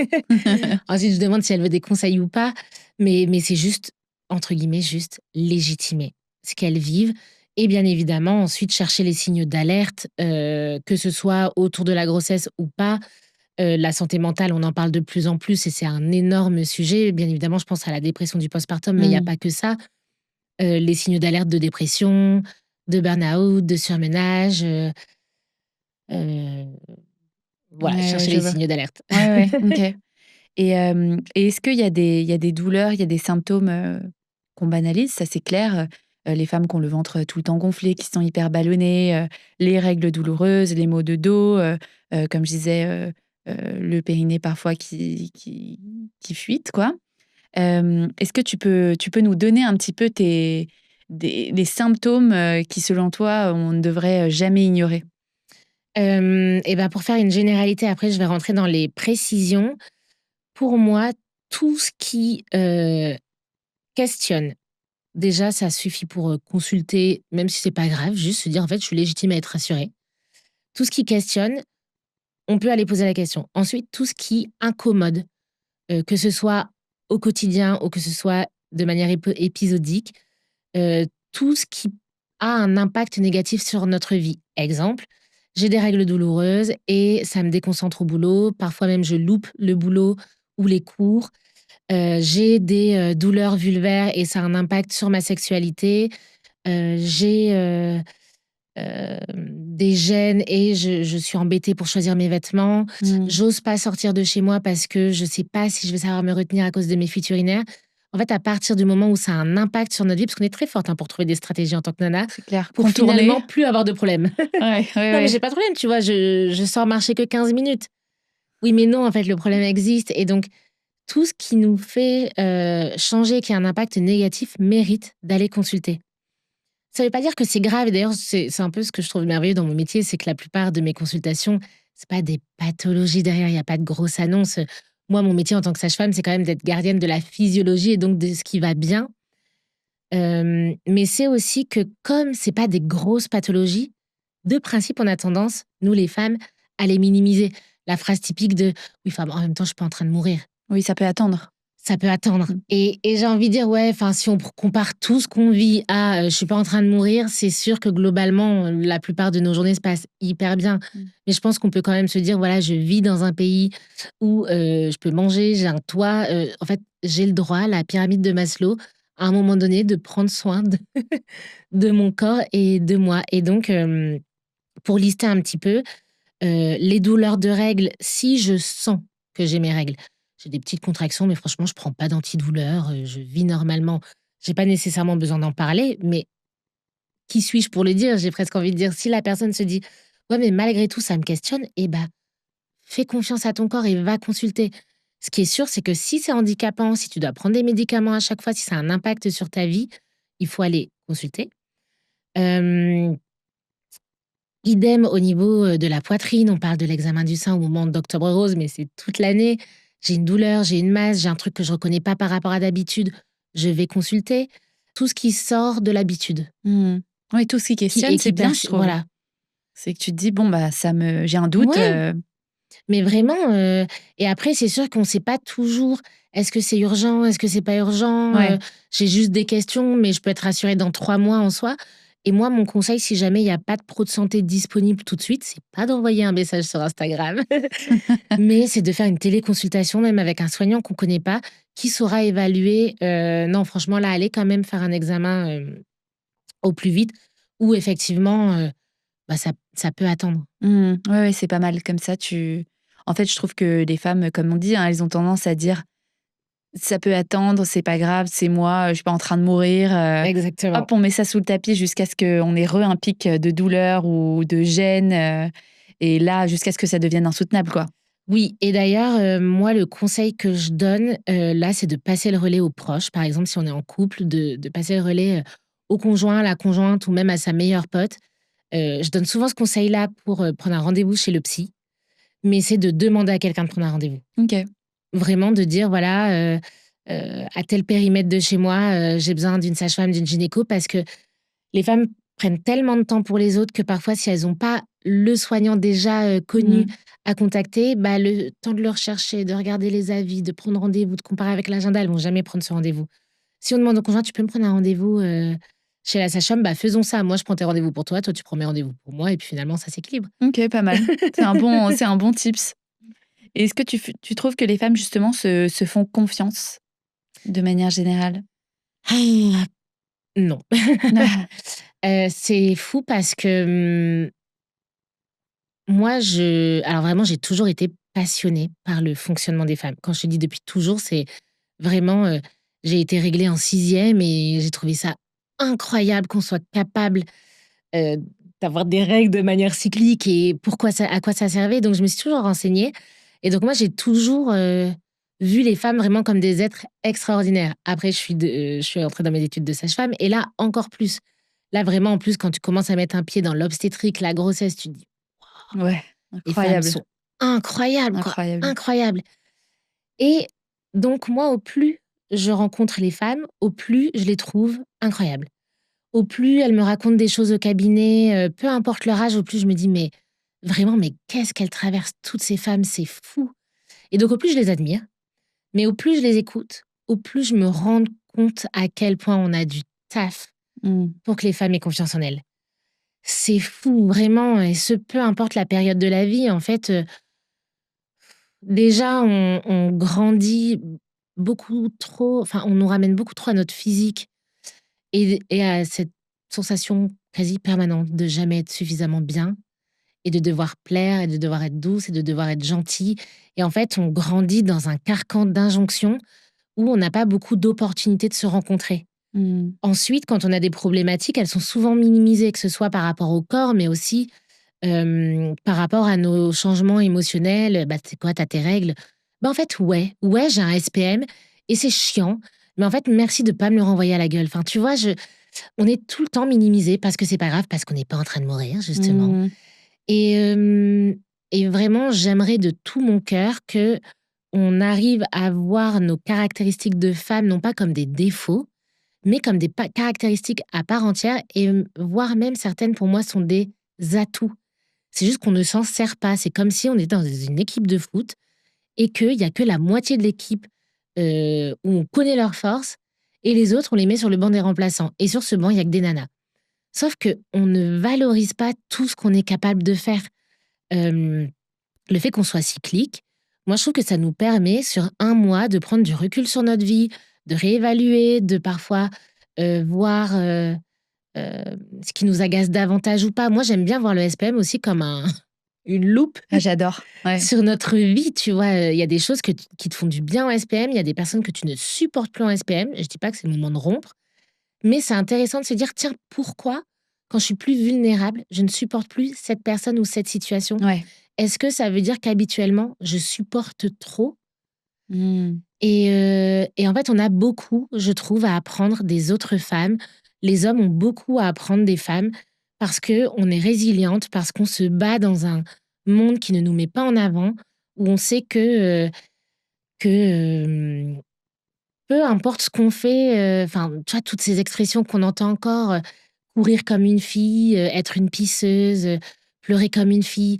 ensuite je demande si elle veut des conseils ou pas. Mais c'est juste, entre guillemets, juste légitimer ce qu'elles vivent Et bien évidemment, ensuite, chercher les signes d'alerte, que ce soit autour de la grossesse ou pas. La santé mentale, on en parle de plus en plus et c'est un énorme sujet. Bien évidemment, je pense à la dépression du postpartum, mais il y a Mmh. pas que ça. Les signes d'alerte de dépression, de burn-out, de surmenage, heu, voilà, Ouais, ouais, chercher je les vois. signes d'alerte. Ouais, ouais, OK. Et est-ce qu'il y a des douleurs, il y a des symptômes, qu'on banalise? Ça, c'est clair, les femmes qui ont le ventre tout le temps gonflé, qui sont hyper ballonnées, les règles douloureuses, les maux de dos, comme je disais, le périnée parfois qui fuite, quoi. Est-ce que tu peux nous donner un petit peu tes des symptômes, qui, selon toi, on ne devrait, jamais ignorer? Et bah, pour faire une généralité, après je vais rentrer dans les précisions. Pour moi, tout ce qui, questionne, déjà ça suffit pour, consulter, même si c'est pas grave, juste se dire: «En fait, je suis légitime à être rassurée». Tout ce qui questionne, on peut aller poser la question. Ensuite, tout ce qui incommode, que ce soit au quotidien ou que ce soit de manière épisodique, tout ce qui a un impact négatif sur notre vie. Exemple, j'ai des règles douloureuses et ça me déconcentre au boulot. Parfois même, je loupe le boulot ou les cours. J'ai des, douleurs vulvaires et ça a un impact sur ma sexualité. J'ai, des gènes et je suis embêtée pour choisir mes vêtements. Mmh. J'ose pas sortir de chez moi parce que je sais pas si je vais savoir me retenir à cause de mes fuites urinaires. En fait, à partir du moment où ça a un impact sur notre vie, parce qu'on est très forte, hein, pour trouver des stratégies en tant que nana, C'est clair. pour Contourner. finalement plus avoir de problème. Ouais, ouais, Non, mais ouais. j'ai pas de problème, tu vois? Je sors marcher que 15 minutes. Oui, mais non, en fait, le problème existe et donc tout ce qui nous fait, changer, qui a un impact négatif mérite d'aller consulter. Ça veut pas dire que c'est grave et d'ailleurs, c'est un peu ce que je trouve merveilleux dans mon métier, c'est que la plupart de mes consultations, c'est pas des pathologies derrière, il y a pas de grosses annonces. Moi, mon métier en tant que sage-femme, c'est quand même d'être gardienne de la physiologie et donc de ce qui va bien. Mais c'est aussi que comme c'est pas des grosses pathologies, de principe, on a tendance, nous les femmes, à les minimiser. La phrase typique de: «Oui, enfin, en même temps, je suis pas en train de mourir». Oui, ça peut attendre. Ça peut attendre Mmh. et j'ai envie de dire, ouais, enfin, si on compare tout ce qu'on vit à, «Je suis pas en train de mourir», c'est sûr que globalement, la plupart de nos journées se passent hyper bien. Mmh. Mais je pense qu'on peut quand même se dire: «Voilà, je vis dans un pays où, je peux manger, j'ai un toit», en fait, j'ai le droit, la pyramide de Maslow, à un moment donné, de prendre soin de de mon corps et de moi et donc pour lister un petit peu, les douleurs de règles, si je sens que j'ai mes règles, j'ai des petites contractions, mais franchement, je prends pas d'antidouleur, je vis normalement. J'ai pas nécessairement besoin d'en parler, mais qui suis-je pour le dire? J'ai presque envie de dire, si la personne se dit: «Ouais, mais malgré tout, ça me questionne», et bah, fais confiance à ton corps et va consulter. Ce qui est sûr, c'est que si c'est handicapant, si tu dois prendre des médicaments à chaque fois, si ça a un impact sur ta vie, il faut aller consulter. Hem Idem au niveau, de la poitrine, on parle de l'examen du sein au moment d'Octobre rose, mais c'est toute l'année. J'ai une douleur, j'ai une masse, j'ai un truc que je reconnais pas par rapport à d'habitude, je vais consulter. Tout ce qui sort de l'habitude, Mmh. Oui, tout ce qui questionne, c'est qui bien, je trouve. voilà. C'est que tu te dis: «Bon, bah, j'ai un doute, Ouais, mais vraiment, et après c'est sûr qu'on sait pas toujours, est-ce que c'est urgent? Est-ce que c'est pas urgent? ouais, J'ai juste des questions, mais je peux être rassurée dans 3 mois en soi. Et moi, mon conseil, si jamais il y a pas de pro de santé disponible tout de suite, c'est pas d'envoyer un message sur Instagram. Mais c'est de faire une téléconsultation, même avec un soignant qu'on connaît pas, qui saura évaluer, non franchement là, allez quand même faire un examen, au plus vite ou effectivement, bah, ça peut attendre. mmh, ouais, ouais, c'est pas mal comme ça en fait, je trouve que les femmes, comme on dit, hein, elles ont tendance à dire: «Ça peut attendre, c'est pas grave, c'est moi, je suis pas en train de mourir», Exactement. hop, on met ça sous le tapis jusqu'à ce qu'on ait un pic, de douleur ou de gêne, et là, jusqu'à ce que ça devienne insoutenable, quoi. Oui, et d'ailleurs, moi le conseil que je donne, là, c'est de passer le relais aux proches. Par exemple, si on est en couple, de passer le relais, au conjoint, à la conjointe ou même à sa meilleure pote. Je donne souvent ce conseil-là pour, prendre un rendez-vous chez le psy, mais c'est de demander à quelqu'un de prendre un rendez-vous. OK. Vraiment de dire voilà, à tel périmètre de chez moi, j'ai besoin d'une sage-femme, d'une gynéco, parce que les femmes prennent tellement de temps pour les autres que parfois si elles ont pas le soignant déjà, connu Mmh. à contacter, bah, le temps de le rechercher, de regarder les avis, de prendre rendez-vous, de comparer avec l'agenda, elles vont jamais prendre ce rendez-vous. Si on demande au conjoint: «Tu peux me prendre un rendez-vous?» chez la sage-femme, bah, faisons ça. Moi, je prends tes rendez-vous pour toi tu prends mes rendez-vous pour moi et puis finalement, ça s'équilibre. OK, pas mal. C'est un bon tips. Et est-ce que tu trouves que les femmes justement se font confiance de manière générale? Ah, non. Ah. C'est fou parce que, moi, alors vraiment, j'ai toujours été passionnée par le fonctionnement des femmes. Quand je te dis depuis toujours, c'est vraiment, j'ai été réglée en 6e et j'ai trouvé ça incroyable qu'on soit capable, heu, d'avoir des règles de manière cyclique et à quoi ça servait. Donc je me suis toujours renseignée et donc moi, j'ai toujours, vu les femmes vraiment comme des êtres extraordinaires. Après je suis entrée dans mes études de sage-femme et là, encore plus. Là, vraiment, en plus, quand tu commences à mettre un pied dans l'obstétrique, la grossesse, tu te dis: Ouais, «Les femmes incroyable, sont incroyables, quoi, incroyable. incroyables» et donc moi, au plus je rencontre les femmes, au plus je les trouve incroyables. Au plus elles me racontent des choses au cabinet, peu importe leur âge, au plus je me dis: «Mais vraiment, mais qu'est-ce qu'elles traversent toutes ces femmes, c'est fou» et donc au plus je les admire, mais au plus je les écoute, au plus je me rends compte à quel point on a du taf Mmh. pour que les femmes aient confiance en elles. C'est fou, vraiment et ce, peu importe la période de la vie, en fait, déjà on grandit beaucoup trop, enfin, on nous ramène beaucoup trop à notre physique et à cette sensation quasi permanente de jamais être suffisamment bien et de devoir plaire et de devoir être douce et de devoir être gentille et en fait, on grandit dans un carcan d'injonctions où on n'a pas beaucoup d'opportunités de se rencontrer. Mmh. Ensuite, quand on a des problématiques, elles sont souvent minimisées, que ce soit par rapport au corps, mais aussi, par rapport à nos changements émotionnels. «Bah, c'est quoi, tu tes règles?» «Bah, en fait, ouais, j'ai un SPM et c'est chiant, mais en fait, merci de pas me le renvoyer à la gueule». Enfin, tu vois, on est tout le temps minimisé parce que c'est pas grave, parce qu'on n'est pas en train de mourir, justement Mmh. et vraiment, j'aimerais de tout mon cœur qu'on arrive à voir nos caractéristiques de femmes, non pas comme des défauts, mais comme des caractéristiques à part entière et voire même certaines pour moi sont des atouts. C'est juste qu'on ne s'en sert pas. C'est comme si on était dans une équipe de foot et qu'il y a que la moitié de l'équipe, où on connaît leurs forces et les autres, on les met sur le banc des remplaçants et sur ce banc, il y a que des nanas. Sauf que on ne valorise pas tout ce qu'on est capable de faire. Hem, le fait qu'on soit cyclique, moi je trouve que ça nous permet sur un mois de prendre du recul sur notre vie, de réévaluer, de parfois, voir, ce qui nous agace davantage ou pas. Moi, j'aime bien voir le SPM aussi comme une loupe Ah, j'adore, ouais. sur notre vie, tu vois? Il y a des choses qui te font du bien en SPM, il y a des personnes que tu ne supportes plus en SPM. Je dis pas que c'est le moment de rompre, mais c'est intéressant de se dire: «Tiens, pourquoi, quand je suis plus vulnérable, je ne supporte plus cette personne ou cette situation? Ouais. Est-ce que ça veut dire qu'habituellement, je supporte trop?» Mmh. Et en fait, on a beaucoup, je trouve, à apprendre des autres femmes. Les hommes ont beaucoup à apprendre des femmes parce qu'on est résiliente, parce qu'on se bat dans un monde qui ne nous met pas en avant, où on sait que, peu importe ce qu'on fait, enfin, tu vois, toutes ces expressions qu'on entend encore, courir comme une fille, être une pisseuse, pleurer comme une fille.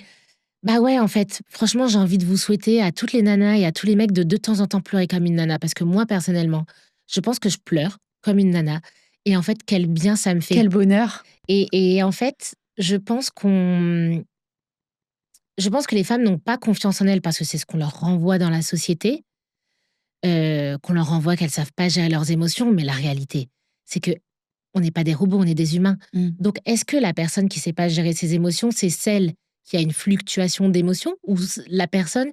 Bah, ouais, en fait, franchement, j'ai envie de vous souhaiter à toutes les nanas et à tous les mecs de temps en temps pleurer comme une nana parce que moi, personnellement, je pense que je pleure comme une nana et en fait, quel bien ça me fait Quel bonheur! et en fait, je pense que les femmes n'ont pas confiance en elles parce que c'est ce qu'on leur renvoie dans la société, qu'on leur renvoie qu'elles savent pas gérer leurs émotions, mais la réalité, c'est qu'on n'est pas des robots, on est des humains. Mmh. Donc est-ce que la personne qui sait pas gérer ses émotions, c'est celle qui a une fluctuation d'émotions ou la personne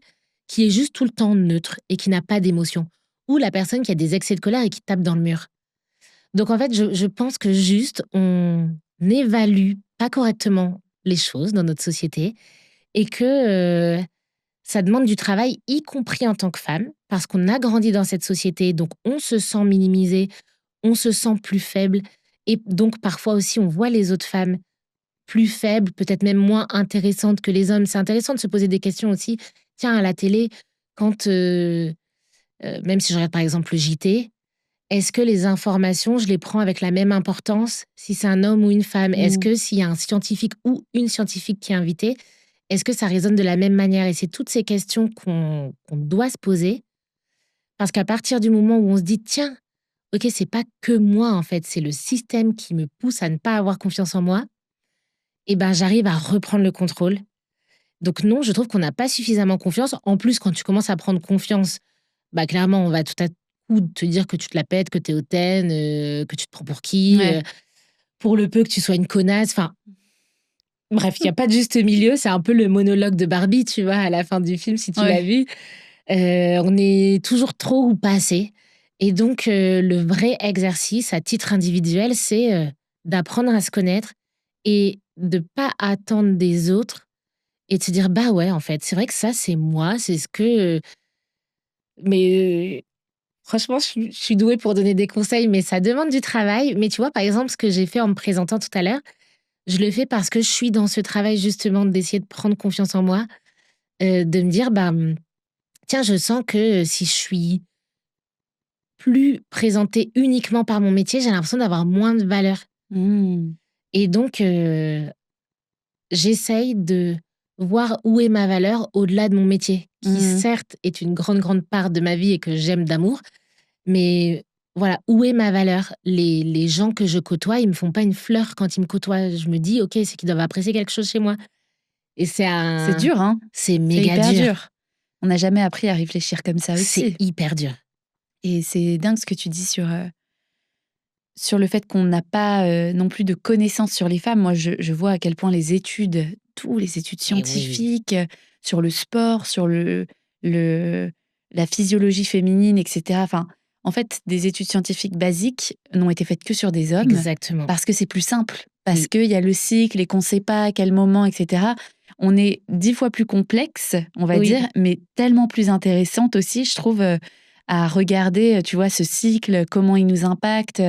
qui est juste tout le temps neutre et qui n'a pas d'émotions? Ou la personne qui a des excès de colère et qui tape dans le mur? Donc en fait, je pense que juste on n'évalue pas correctement les choses dans notre société et que, ça demande du travail, y compris en tant que femme, parce qu'on a grandi dans cette société, donc on se sent minimisé, on se sent plus faible et donc parfois aussi on voit les autres femmes plus faibles, peut-être même moins intéressantes que les hommes. C'est intéressant de se poser des questions aussi. Tiens, à la télé, quand, même si je regarde par exemple le JT, est-ce que les informations, je les prends avec la même importance si c'est un homme ou une femme? Est-ce Mmh. que s'il y a un scientifique ou une scientifique qui est invitée, est-ce que ça résonne de la même manière? Et c'est toutes ces questions qu'on doit se poser parce qu'à partir du moment où on se dit: «Tiens, OK, c'est pas que moi, en fait, c'est le système qui me pousse à ne pas avoir confiance en moi et ben, j'arrive à reprendre le contrôle. Donc non, je trouve qu'on n'a pas suffisamment confiance. En plus, quand tu commences à prendre confiance, bah, clairement, on va tout à coup te dire que tu te la pètes, que tu es hautaine, que tu te prends pour qui, Ouais. pour le peu que tu sois une connasse, enfin bref, il y a pas de juste milieu. C'est un peu le monologue de Barbie, tu vois, à la fin du film, si tu l'as Ouais. vu. On est toujours trop ou pas assez et donc le vrai exercice à titre individuel, c'est, d'apprendre à se connaître et de pas attendre des autres et de se dire: «Bah, ouais, en fait, c'est vrai que ça, c'est moi, c'est ce que» mais franchement, je suis douée pour donner des conseils, mais ça demande du travail. Mais tu vois, par exemple, ce que j'ai fait en me présentant tout à l'heure, je le fais parce que je suis dans ce travail justement d'essayer de prendre confiance en moi, de me dire: «Bah, tiens, je sens que, si je suis plus présentée uniquement par mon métier, j'ai l'impression d'avoir moins de valeur» Mmh. et donc j'essaye de voir où est ma valeur au-delà de mon métier, qui Mmh. certes est une grande, grande part de ma vie et que j'aime d'amour, mais voilà, où est ma valeur? Les gens que je côtoie, ils me font pas une fleur quand ils me côtoient. Je me dis: «OK, c'est qu'ils doivent apprécier quelque chose chez moi» et C'est dur, hein? c'est C'est méga hyper dur. dur. On n'a jamais appris à réfléchir comme ça C'est aussi. hyper dur. Et c'est dingue ce que tu dis sur le fait qu'on n'a pas, non plus de connaissances sur les femmes. Moi, je vois à quel point les études, tous les études Et oui. scientifiques, sur le sport, sur le la physiologie féminine et cetera. Enfin, en fait, des études scientifiques basiques n'ont été faites que sur des hommes Exactement. parce que c'est plus simple, parce Oui. qu'il y a le cycle et qu'on ne sait pas à quel moment et cetera. On est 10 fois plus complexe, on va Oui. dire, mais tellement plus intéressante aussi, je trouve, à regarder, tu vois, ce cycle, comment il nous impacte,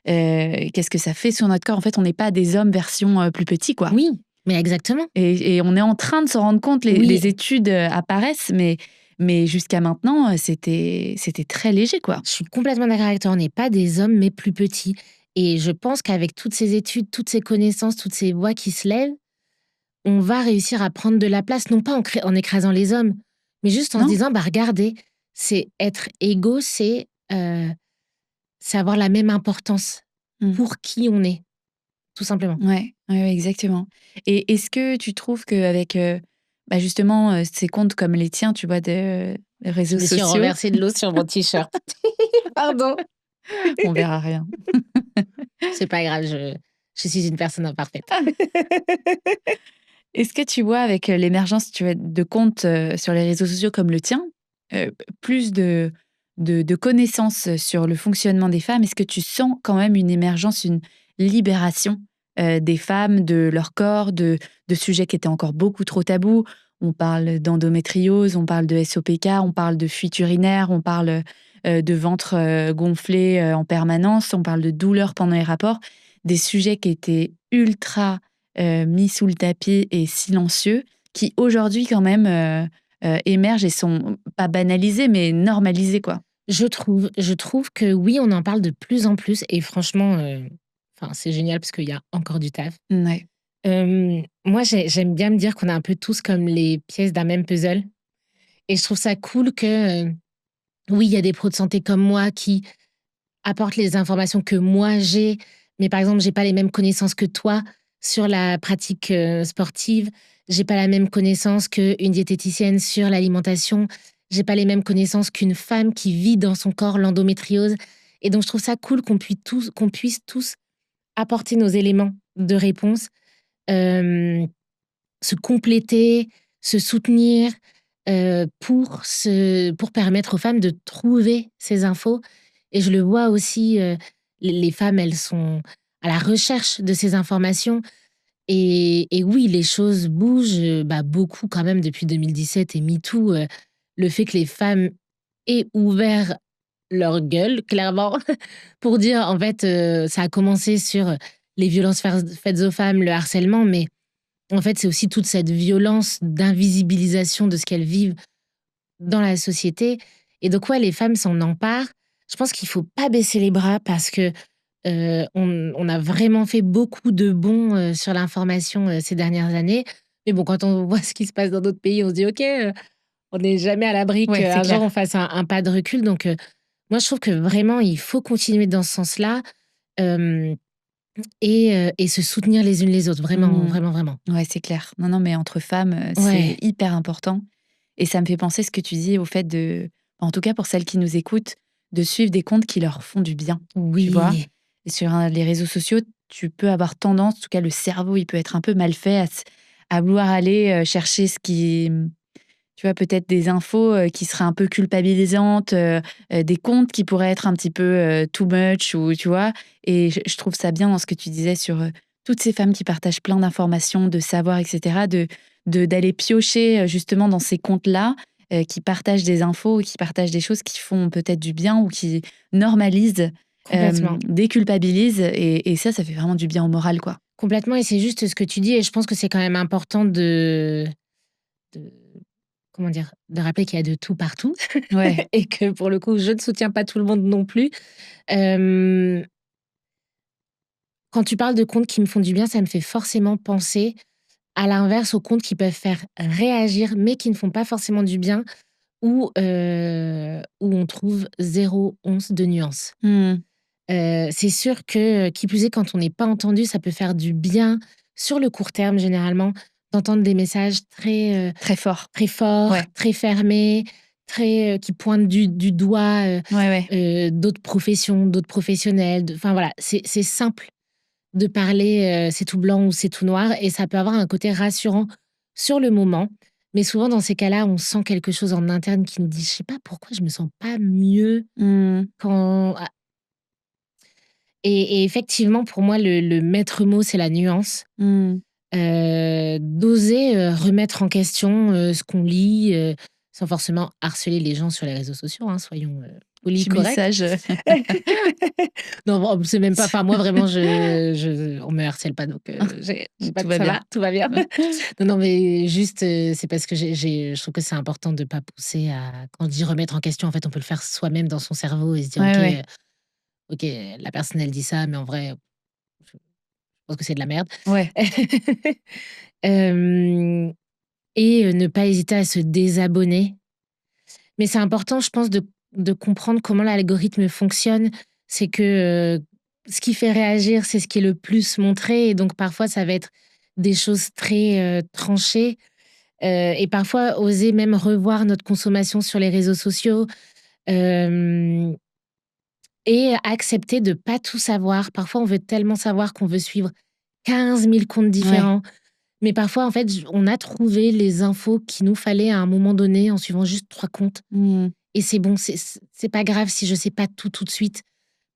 qu'est-ce que ça fait sur notre corps? En fait, on n'est pas des hommes version, plus petits, quoi. Oui, mais exactement. Et on est en train de se rendre compte, Oui, les études, apparaissent, mais jusqu'à maintenant, c'était très léger, quoi. je suis complètement d'accord avec toi. On n'est pas des hommes, mais plus petits et je pense qu'avec toutes ces études, toutes ces connaissances, toutes ces voix qui se lèvent, on va réussir à prendre de la place, non pas en écrasant les hommes, mais juste en se Non? disant: «Bah, regardez, c'est être égaux, c'est avoir la même importance Mmh. pour qui on est», tout simplement. Ouais, ouais, ouais, exactement. Et est-ce que tu trouves qu'avec, bah, justement, ces comptes comme les tiens, tu vois, de Je réseaux me suis sociaux, renversé de l'eau sur mon t-shirt. Pardon. on verra rien. C'est pas grave, je suis une personne imparfaite. Est-ce que tu vois avec, l'émergence, tu vois, de comptes, sur les réseaux sociaux comme le tien, plus de connaissances sur le fonctionnement des femmes, est-ce que tu sens quand même une émergence, une libération, des femmes, de leur corps, de sujets qui étaient encore beaucoup trop tabous? On parle d'endométriose, on parle de SOPK, on parle de fuite urinaire, on parle, de ventre, gonflé, en permanence, on parle de douleurs pendant les rapports. Des sujets qui étaient ultra mis sous le tapis et silencieux, qui aujourd'hui quand même, émergent et sont pas banalisés, mais normalisés, quoi. Je trouve que oui, on en parle de plus en plus et franchement, enfin, c'est génial parce qu'il y a encore du taf. Ouais. Moi, j'aime bien me dire qu'on est un peu tous comme les pièces d'un même puzzle et je trouve ça cool que, oui, il y a des pros de santé comme moi qui apportent les informations que moi j'ai, mais par exemple, j'ai pas les mêmes connaissances que toi sur la pratique, sportive. J'ai pas la même connaissance qu'une diététicienne sur l'alimentation. J'ai pas les mêmes connaissances qu'une femme qui vit dans son corps l'endométriose et donc je trouve ça cool qu'on puisse tous apporter nos éléments de réponse, hem, se compléter, se soutenir, pour permettre aux femmes de trouver ces infos et je le vois aussi, les femmes, elles sont à la recherche de ces informations et oui, les choses bougent, bah, beaucoup quand même depuis 2017 et MeToo, le fait que les femmes aient ouvert leur gueule, clairement, pour dire en fait, ça a commencé sur, les violences faites aux femmes, le harcèlement, mais en fait, c'est aussi toute cette violence d'invisibilisation de ce qu'elles vivent dans la société et donc ouais, les femmes s'en emparent. Je pense qu'il faut pas baisser les bras parce que, on a vraiment fait beaucoup de bons, sur l'information, ces dernières années. Mais bon, quand on voit ce qui se passe dans d'autres pays, on se dit: «OK, on n'est jamais à l'abri Ouais, c'est qu'un jour clair. on fasse un pas de recul» donc Moi, je trouve que vraiment, il faut continuer dans ce sens-là, hem et se soutenir les unes les autres, vraiment, Mmh. vraiment, vraiment. Ouais, c'est clair. Non, non, mais entre femmes, c'est Ouais, hyper important et ça me fait penser ce que tu dis au fait de en tout cas pour celles qui nous écoutent, de suivre des comptes qui leur font du bien, tu vois? oui, Et sur, les réseaux sociaux, tu peux avoir tendance, en tout cas le cerveau, il peut être un peu mal fait à vouloir aller, chercher ce qui, tu vois, peut-être des infos, qui seraient un peu culpabilisantes, des comptes qui pourraient être un petit peu, too much ou tu vois? Et je trouve ça bien dans ce que tu disais sur, toutes ces femmes qui partagent plein d'informations, de savoirs et cetera, d'aller piocher, justement dans ces comptes-là, qui partagent des infos, qui partagent des choses qui font peut-être du bien ou qui normalisent, complètement. déculpabilisent et ça fait vraiment du bien au moral, quoi. Complètement et c'est juste ce que tu dis et je pense que c'est quand même important de comment dire? De rappeler qu'il y a de tout partout Ouais. et que pour le coup, je ne soutiens pas tout le monde non plus. Hem, Quand tu parles de comptes qui me font du bien, ça me fait forcément penser à l'inverse, aux comptes qui peuvent faire réagir, mais qui ne font pas forcément du bien, où on trouve zéro once de nuance. Mmh. C'est sûr que, qui plus est, quand on n'est pas entendu, ça peut faire du bien, sur le court terme généralement, d'entendre des messages Très fort. très forts, Ouais. très fermés, qui pointent du doigt, Ouais, ouais. d'autres professions, d'autres professionnels, enfin voilà, c'est simple de parler, c'est tout blanc ou c'est tout noir et ça peut avoir un côté rassurant sur le moment. Mais souvent dans ces cas-là, on sent quelque chose en interne qui nous dit: «Je sais pas pourquoi je me sens pas mieux Mmh. quand» et effectivement pour moi le maître mot, c'est la nuance. Mmh. D'oser, remettre en question, ce qu'on lit, sans forcément harceler les gens sur les réseaux sociaux, hein, soyons, polis, Petit corrects. message, Non, bon, c'est même pas enfin moi vraiment je on me harcèle pas donc j'ai pas tout de va ça bien. va, tout va bien. Non, non, mais juste, c'est parce que je trouve que c'est important de pas pousser à quand je dis remettre en question, en fait, on peut le faire soi-même dans son cerveau et se dire: Ouais, «OK, ouais. OK, la personne elle dit ça, mais en vrai, je pense que c'est de la merde». Ouais. Hem et ne pas hésiter à se désabonner. Mais c'est important, je pense, de comprendre comment l'algorithme fonctionne. C'est que, ce qui fait réagir, c'est ce qui est le plus montré et donc parfois ça va être des choses très, tranchées, et parfois oser même revoir notre consommation sur les réseaux sociaux, hem et accepter de pas tout savoir. Parfois, on veut tellement savoir qu'on veut suivre 15 000 comptes Ouais. différents. Mais parfois, en fait, on a trouvé les infos qu'il nous fallait à un moment donné en suivant juste 3 comptes Mmh. et c'est bon, c'est pas grave si je sais pas tout de suite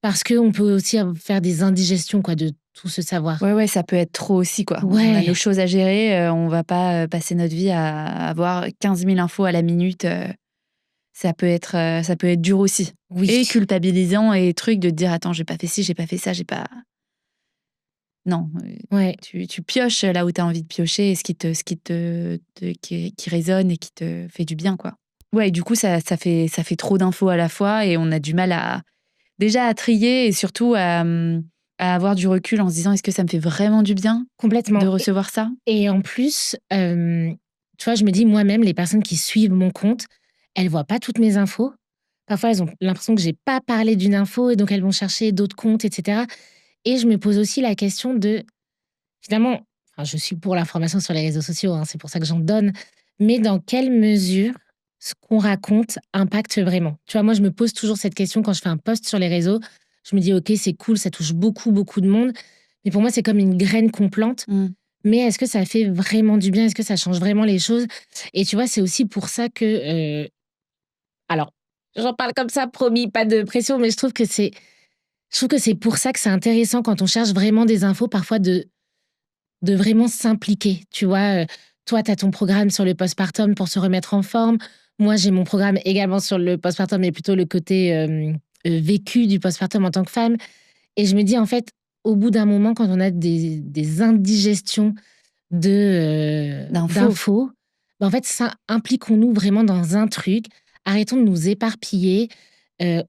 parce qu'on peut aussi faire des indigestions quoi, de tout ce savoir. Ouais, ouais, ça peut être trop aussi, quoi. On a nos Ouais, choses à gérer, on va pas, passer notre vie à avoir 15 000 infos à la minute, ça peut être dur aussi oui, et culpabilisant et truc de te dire: «Attends, j'ai pas fait ci, j'ai pas fait ça, j'ai pas» non, ouais, tu pioches là où tu as envie de piocher et ce qui résonne et qui te fait du bien, quoi. Ouais, du coup, ça fait trop d'infos à la fois et on a du mal déjà à trier et surtout à avoir du recul en se disant: «Est-ce que ça me fait vraiment du bien de complètement recevoir ça?» et en plus, tu vois, je me dis moi-même, les personnes qui suivent mon compte, elles voient pas toutes mes infos. Parfois, elles ont l'impression que j'ai pas parlé d'une info et donc elles vont chercher d'autres comptes et cetera et je me pose aussi la question de finalement, enfin, je suis pour l'information sur les réseaux sociaux, hein, c'est pour ça que j'en donne, mais dans quelle mesure ce qu'on raconte impacte vraiment? Tu vois, moi, je me pose toujours cette question quand je fais un post sur les réseaux. Je me dis: «OK, c'est cool, ça touche beaucoup, beaucoup de monde», mais pour moi, c'est comme une graine qu'on plante, Mmh. mais est-ce que ça fait vraiment du bien? Est-ce que ça change vraiment les choses? Et tu vois, c'est aussi pour ça que, alors, j'en parle comme ça, promis, pas de pression, mais je trouve que c'est pour ça que c'est intéressant quand on cherche vraiment des infos, parfois de vraiment s'impliquer, tu vois? Toi, tu as ton programme sur le postpartum pour se remettre en forme. Moi, j'ai mon programme également sur le postpartum, mais plutôt le côté, vécu du postpartum en tant que femme et je me dis, en fait, au bout d'un moment, quand on a des indigestions D'infos. d'infos, bah, en fait, ça impliquons-nous vraiment dans un truc. Arrêtons de nous éparpiller,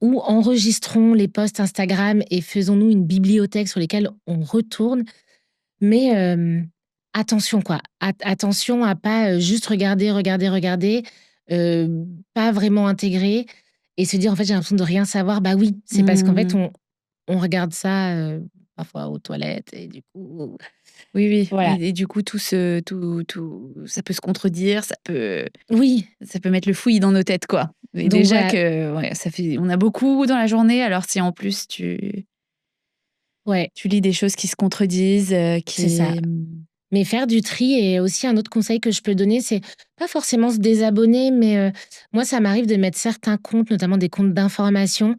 ou enregistrons les posts Instagram et faisons-nous une bibliothèque sur lesquelles on retourne mais attention quoi, attention à pas, juste regarder, regarder, regarder, pas vraiment intégrer et se dire, en fait, j'ai l'impression de rien savoir. Bah oui, c'est parce qu'en fait, Mmh. on regarde ça, parfois aux toilettes et du coup, Oui, oui, voilà. et du coup, tout ça peut se contredire, Oui, ça peut mettre le fouillis dans nos têtes, quoi. Et donc déjà voilà, que, ouais, ça fait on a beaucoup dans la journée, alors si en plus ouais, tu lis des choses qui se contredisent, c'est ça. Mais faire du tri et aussi un autre conseil que je peux donner, c'est pas forcément se désabonner, mais moi, ça m'arrive de mettre certains comptes, notamment des comptes d'information,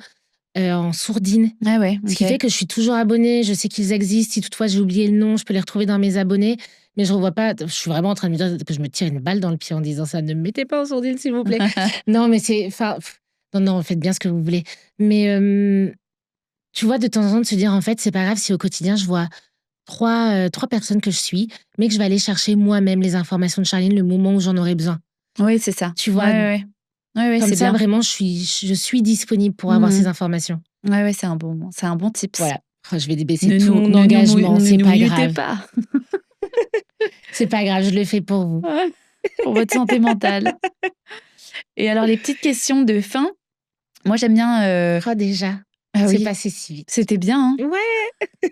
en sourdine. ah ouais, Ce OK. qui fait que je suis toujours abonnée, je sais qu'ils existent. Si toutefois j'ai oublié le nom, je peux les retrouver dans mes abonnés, mais je revois pas. Je suis vraiment en train de me dire que je me tire une balle dans le pied en disant ça. Ne me mettez pas en sourdine, s'il vous plaît. Non, mais c'est. Enfin, non, non, faites bien ce que vous voulez. Mais tu vois, de temps en temps, de se dire, en fait, c'est pas grave si au quotidien, je vois trois personnes que je suis, mais que je vais aller chercher moi-même les informations de Charline le moment où j'en aurai besoin. Oui, c'est ça. Tu Ouais, vois, ouais, ouais. Ouais, ouais, comme c'est ça, bien. vraiment, je suis disponible pour avoir ces Mmh. informations. Ouais, ouais, c'est un bon tips. Voilà. Oh, je vais débaisser tout mon engagement, Ne c'est nous pas mutez grave. pas. C'est pas grave, je le fais pour vous. Ouais, pour votre santé mentale. Et alors les petites questions de fin, moi j'aime bien, Oh déjà, ah c'est oui, passé si vite. c'était bien, hein? Ouais,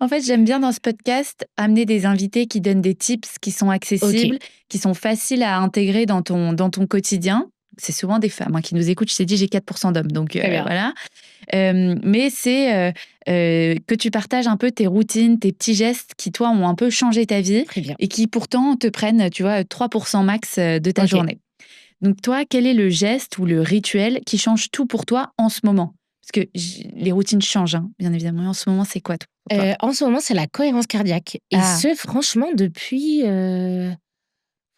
En fait, j'aime bien dans ce podcast amener des invités qui donnent des tips qui sont OK, accessibles, qui sont faciles à intégrer dans ton quotidien. C'est souvent des femmes, hein, qui nous écoutent. Je t'ai dit, j'ai 4 d'hommes, donc très bien, voilà. Mais c'est, que tu partages un peu tes routines, tes petits gestes qui, toi, ont un peu changé ta vie très bien. et qui pourtant te prennent, tu vois, 3 max, de ta OK. journée. Donc toi, quel est le geste ou le rituel qui change tout pour toi en ce moment? Parce que les routines changent, hein, bien évidemment. Et en ce moment, c'est quoi toi pour toi? En ce moment, c'est la cohérence cardiaque et Ah, ce franchement depuis,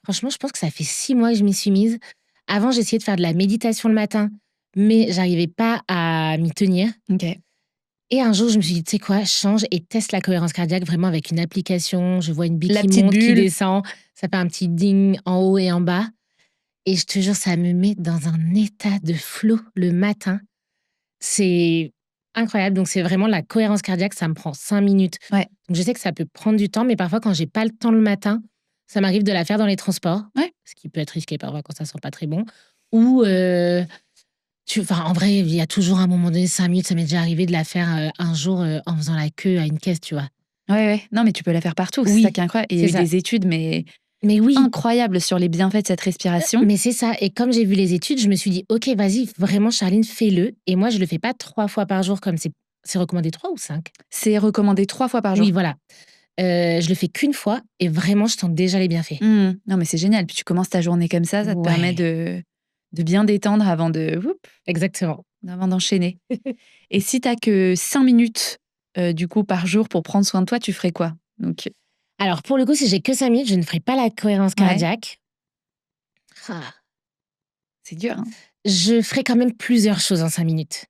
franchement, je pense que ça fait 6 mois que je m'y suis mise. Avant, j'essayais de faire de la méditation le matin, mais j'arrivais pas à m'y tenir OK. et un jour, je me suis dit: «Tu sais quoi? Change et teste la cohérence cardiaque vraiment avec une application». Je vois une bille La qui petite monte, qui bulle. descend, ça fait un petit ding en haut et en bas et je te jure, ça me met dans un état de flow le matin. C'est incroyable, donc c'est vraiment la cohérence cardiaque, ça me prend 5 minutes. Ouais, Donc je sais que ça peut prendre du temps, mais parfois quand j'ai pas le temps le matin, ça m'arrive de la faire dans les transports, ouais. ce qui peut être risqué parfois quand ça sent pas très bon ou en vrai, il y a toujours un moment donné, 5 minutes, ça m'est déjà arrivé de la faire, un jour, en faisant la queue à une caisse, tu vois? Ouais, ouais. Non, mais tu peux la faire partout, c'est ça Oui, qui est incroyable. Et il y a c'est eu ça. des études, mais Mais oui, incroyables sur les bienfaits de cette respiration. mais c'est ça et comme j'ai vu les études, je me suis dit: «OK, vas-y, vraiment Charline, fais-le» et moi je le fais pas 3 fois par jour comme c'est recommandé 3 ou 5. C'est recommandé 3 fois par Oui, jour. voilà. Je le fais qu'une fois et vraiment, je sens déjà les bienfaits. Mmh. Non, mais c'est génial. Puis tu commences ta journée comme ça te permet Ouais, de bien détendre exactement. avant d'enchaîner. Et si tu as que 5 minutes, du coup, par jour pour prendre soin de toi, tu ferais quoi? Donc Alors pour le coup, si j'ai que 5 minutes, je ne ferai pas la cohérence ouais, cardiaque. Ah. c'est dur, hein? Je ferai quand même plusieurs choses en 5 minutes.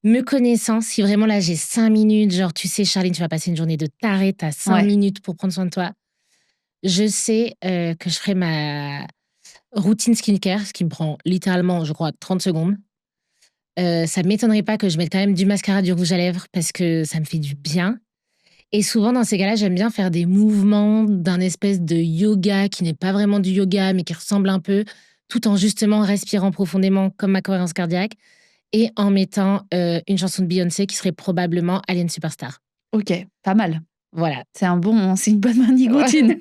Me connaissant, si vraiment là j'ai 5 minutes, genre tu sais Charline, tu vas passer une journée de taré, tu as 5 Ouais, minutes pour prendre soin de toi. Je sais, que je ferai ma routine skincare, ce qui me prend littéralement, je crois, 30 secondes. Ça m'étonnerait pas que je mette quand même du mascara, du rouge à lèvres parce que ça me fait du bien. Et souvent, dans ces cas-là, j'aime bien faire des mouvements d'un espèce de yoga qui n'est pas vraiment du yoga, mais qui ressemble un peu, tout en justement respirant profondément comme ma cohérence cardiaque et en mettant, une chanson de Beyoncé qui serait probablement Alien Superstar. OK, pas mal. Voilà. C'est une bonne morning routine.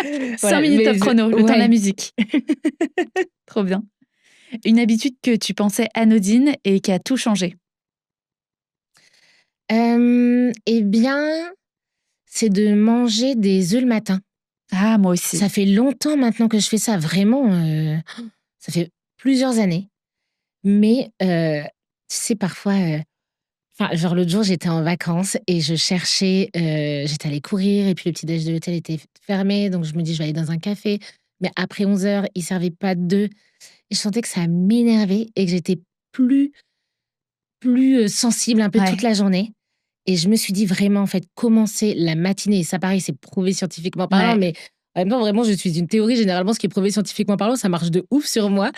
5 Voilà, minutes top mais chrono, le temps de la ouais. musique. Trop bien. Une habitude que tu pensais anodine et qui a tout changé? Et bien, c'est de manger des œufs le matin. Ah, moi aussi. Ça fait longtemps maintenant que je fais ça, vraiment, ça fait plusieurs années. Mais, tu sais, parfois, enfin, genre l'autre jour, j'étais en vacances et je cherchais, j'étais allée courir et puis le petit déj de l'hôtel était fermé, donc je me dis: «Je vais aller dans un café». Mais après 11 heures, ils servaient pas d'œufs et je sentais que ça m'énervait et que j'étais plus sensible un peu toute Ouais, la journée et je me suis dit: «Vraiment, en fait, commencer la matinée» et ça pareil, c'est prouvé scientifiquement parlant, ouais. mais en même temps, vraiment, je suis une théorie. Généralement, ce qui est prouvé scientifiquement parlant, ça marche de ouf sur moi.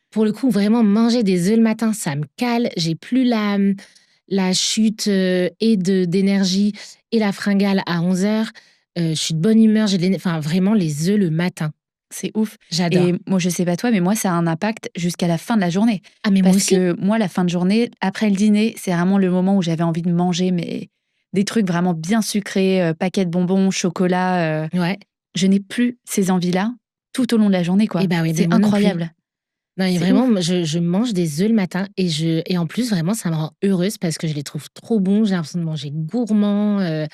Pour le coup, vraiment manger des œufs le matin, ça me cale. J'ai plus la chute, et d'énergie et la fringale à 11 heures. Je suis de bonne humeur, j'ai de l'éner enfin vraiment les œufs le matin. C'est ouf. J'adore. Et moi, je sais pas toi, mais moi, ça a un impact jusqu'à la fin de la journée. Ah, mais moi Parce aussi. que moi, la fin de journée, après le dîner, c'est vraiment le moment où j'avais envie de manger des trucs vraiment bien sucrés, paquets de bonbons, chocolat. Ouais. Je n'ai plus ces envies-là tout au long de la journée, Et quoi. bah oui, C'est ben moi non plus. incroyable. Non, mais C'est vraiment, ouf. moi, je mange des œufs le matin et en plus, vraiment, ça me rend heureuse parce que je les trouve trop bons. J'ai l'impression de manger gourmand.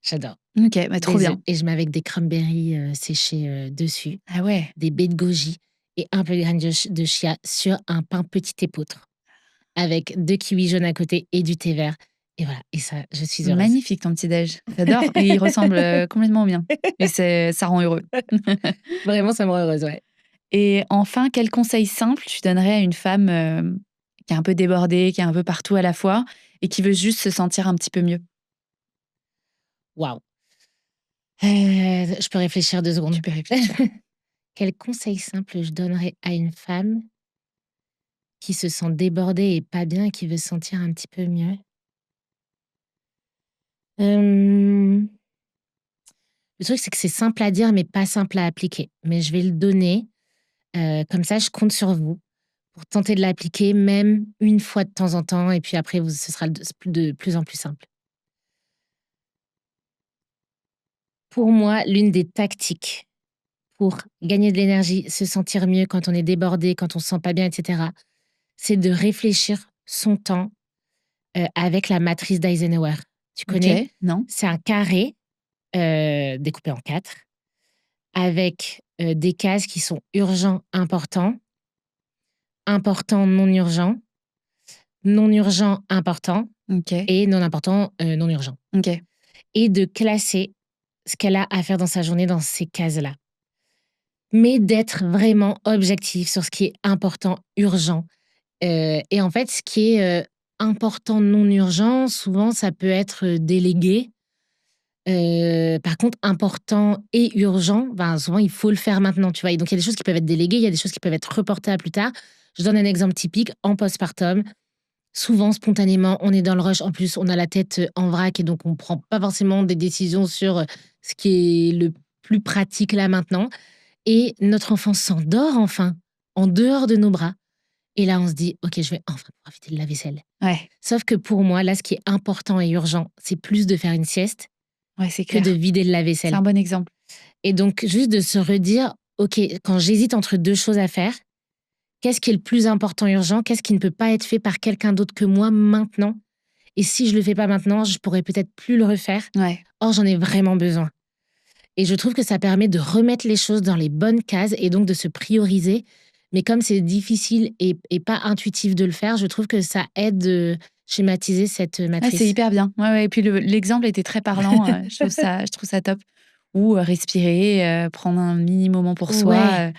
J'adore. Ok, bah, trop Des œufs bien. et je mets avec des cranberries séchés dessus, Ah ouais. des baies de goji et un peu de graines de chia sur un pain petit épeautre avec 2 kiwis jaunes à côté et du thé vert. Et voilà, et ça, je suis heureuse. Magnifique ton petit déj. J'adore. Et il ressemble complètement au mien. Et ça rend heureux. Vraiment, ça me rend heureuse, ouais. Et enfin, quel conseil simple tu donnerais à une femme qui est un peu débordée, qui est un peu partout à la fois et qui veut juste se sentir un petit peu mieux? Waouh! Je peux réfléchir 2 Tu secondes. peux réfléchir. Quel conseil simple je donnerais à une femme qui se sent débordée et pas bien et qui veut se sentir un petit peu mieux? Hem, le truc, c'est que c'est simple à dire, mais pas simple à appliquer. Mais je vais le donner, comme ça je compte sur vous pour tenter de l'appliquer, même une fois de temps en temps et puis après vous ce sera de plus en plus simple. Pour moi, l'une des tactiques pour gagner de l'énergie, se sentir mieux quand on est débordé, quand on se sent pas bien et cetera, c'est de réfléchir son temps, avec la matrice d'Eisenhower. Tu connais? OK, non? C'est un carré, découpé en 4 avec, des cases qui sont urgents, importants, important, non urgent, non urgent, important OK, et non important, non urgent OK. et de classer ce qu'elle a à faire dans sa journée dans ces cases-là. Mais d'être vraiment objectif sur ce qui est important, urgent. Et en fait, ce qui est, important, non urgent, souvent ça peut être, délégué. Par contre, important et urgent, ben, souvent il faut le faire maintenant, tu vois? Et donc il y a des choses qui peuvent être déléguées, il y a des choses qui peuvent être reportées à plus tard. Je donne un exemple typique, en postpartum, souvent spontanément, on est dans le rush. En plus, on a la tête, en vrac et donc on prend pas forcément des décisions sur, ce qui est le plus pratique là maintenant et notre enfant s'endort enfin, en dehors de nos bras. Et là, on se dit: «OK, je vais enfin pouvoir vider le lave-vaisselle». Ouais, Sauf que pour moi, là, ce qui est important et urgent, c'est plus de faire une sieste ouais, c'est que de clair. vider le C'est lave-vaisselle. un bon exemple. Et donc juste de se redire: «OK, quand j'hésite entre 2 choses à faire, qu'est-ce qui est le plus important, urgent? Qu'est-ce qui ne peut pas être fait par quelqu'un d'autre que moi maintenant? Et si je le fais pas maintenant, je pourrais peut-être plus le refaire. Ouais. Or, j'en ai vraiment besoin». Et je trouve que ça permet de remettre les choses dans les bonnes cases et donc de se prioriser. Mais comme c'est difficile et pas intuitif de le faire, je trouve que ça aide, schématiser cette, Ah, c'est matrice. hyper bien. Ouais, ouais et puis l'exemple était très parlant, je trouve ça top. Ou, respirer, prendre un mini moment pour Ouais, soi,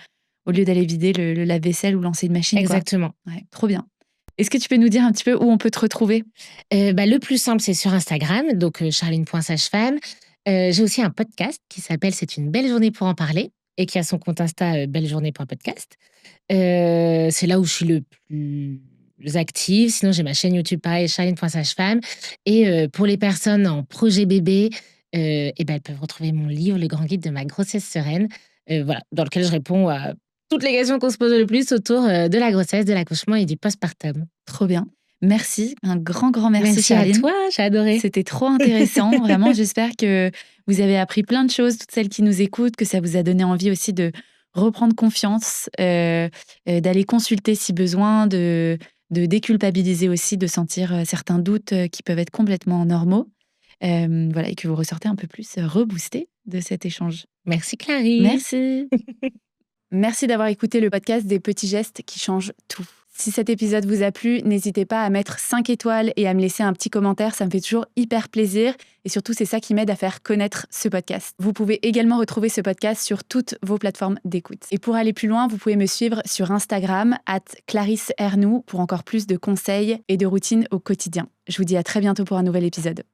au lieu d'aller vider le lave-vaisselle ou lancer une machine, quoi. exactement. Ouais, trop bien. Est-ce que tu peux nous dire un petit peu où on peut te retrouver? Bah, le plus simple, c'est sur Instagram, donc charline.sagefemme. J'ai aussi un podcast qui s'appelle «C'est une belle journée pour en parler» et qui a son compte Insta, bellejournée.podcast. C'est là où je suis le plus active. Sinon, j'ai ma chaîne YouTube, pareil, charline.sagefemme et pour les personnes en projet bébé, et ben, elles peuvent retrouver mon livre «Le grand guide de ma grossesse sereine», voilà, dans lequel je réponds à toutes les questions qu'on se pose le plus autour, de la grossesse, de l'accouchement et du postpartum. Trop bien. Merci, un grand, grand merci Merci à Charline. toi, j'ai adoré. C'était trop intéressant. Vraiment, j'espère que vous avez appris plein de choses, toutes celles qui nous écoutent, que ça vous a donné envie aussi de reprendre confiance, d'aller consulter si besoin, de déculpabiliser aussi, de sentir, certains doutes, qui peuvent être complètement normaux. Voilà et que vous ressortez un peu plus, reboosté de cet échange. Merci Clarisse. Merci. Merci d'avoir écouté le podcast des petits gestes qui changent tout. Si cet épisode vous a plu, n'hésitez pas à mettre 5 étoiles et à me laisser un petit commentaire, ça me fait toujours hyper plaisir et surtout c'est ça qui m'aide à faire connaître ce podcast. Vous pouvez également retrouver ce podcast sur toutes vos plateformes d'écoute. Et pour aller plus loin, vous pouvez me suivre sur Instagram @ClarisseHernou pour encore plus de conseils et de routines au quotidien. Je vous dis à très bientôt pour un nouvel épisode.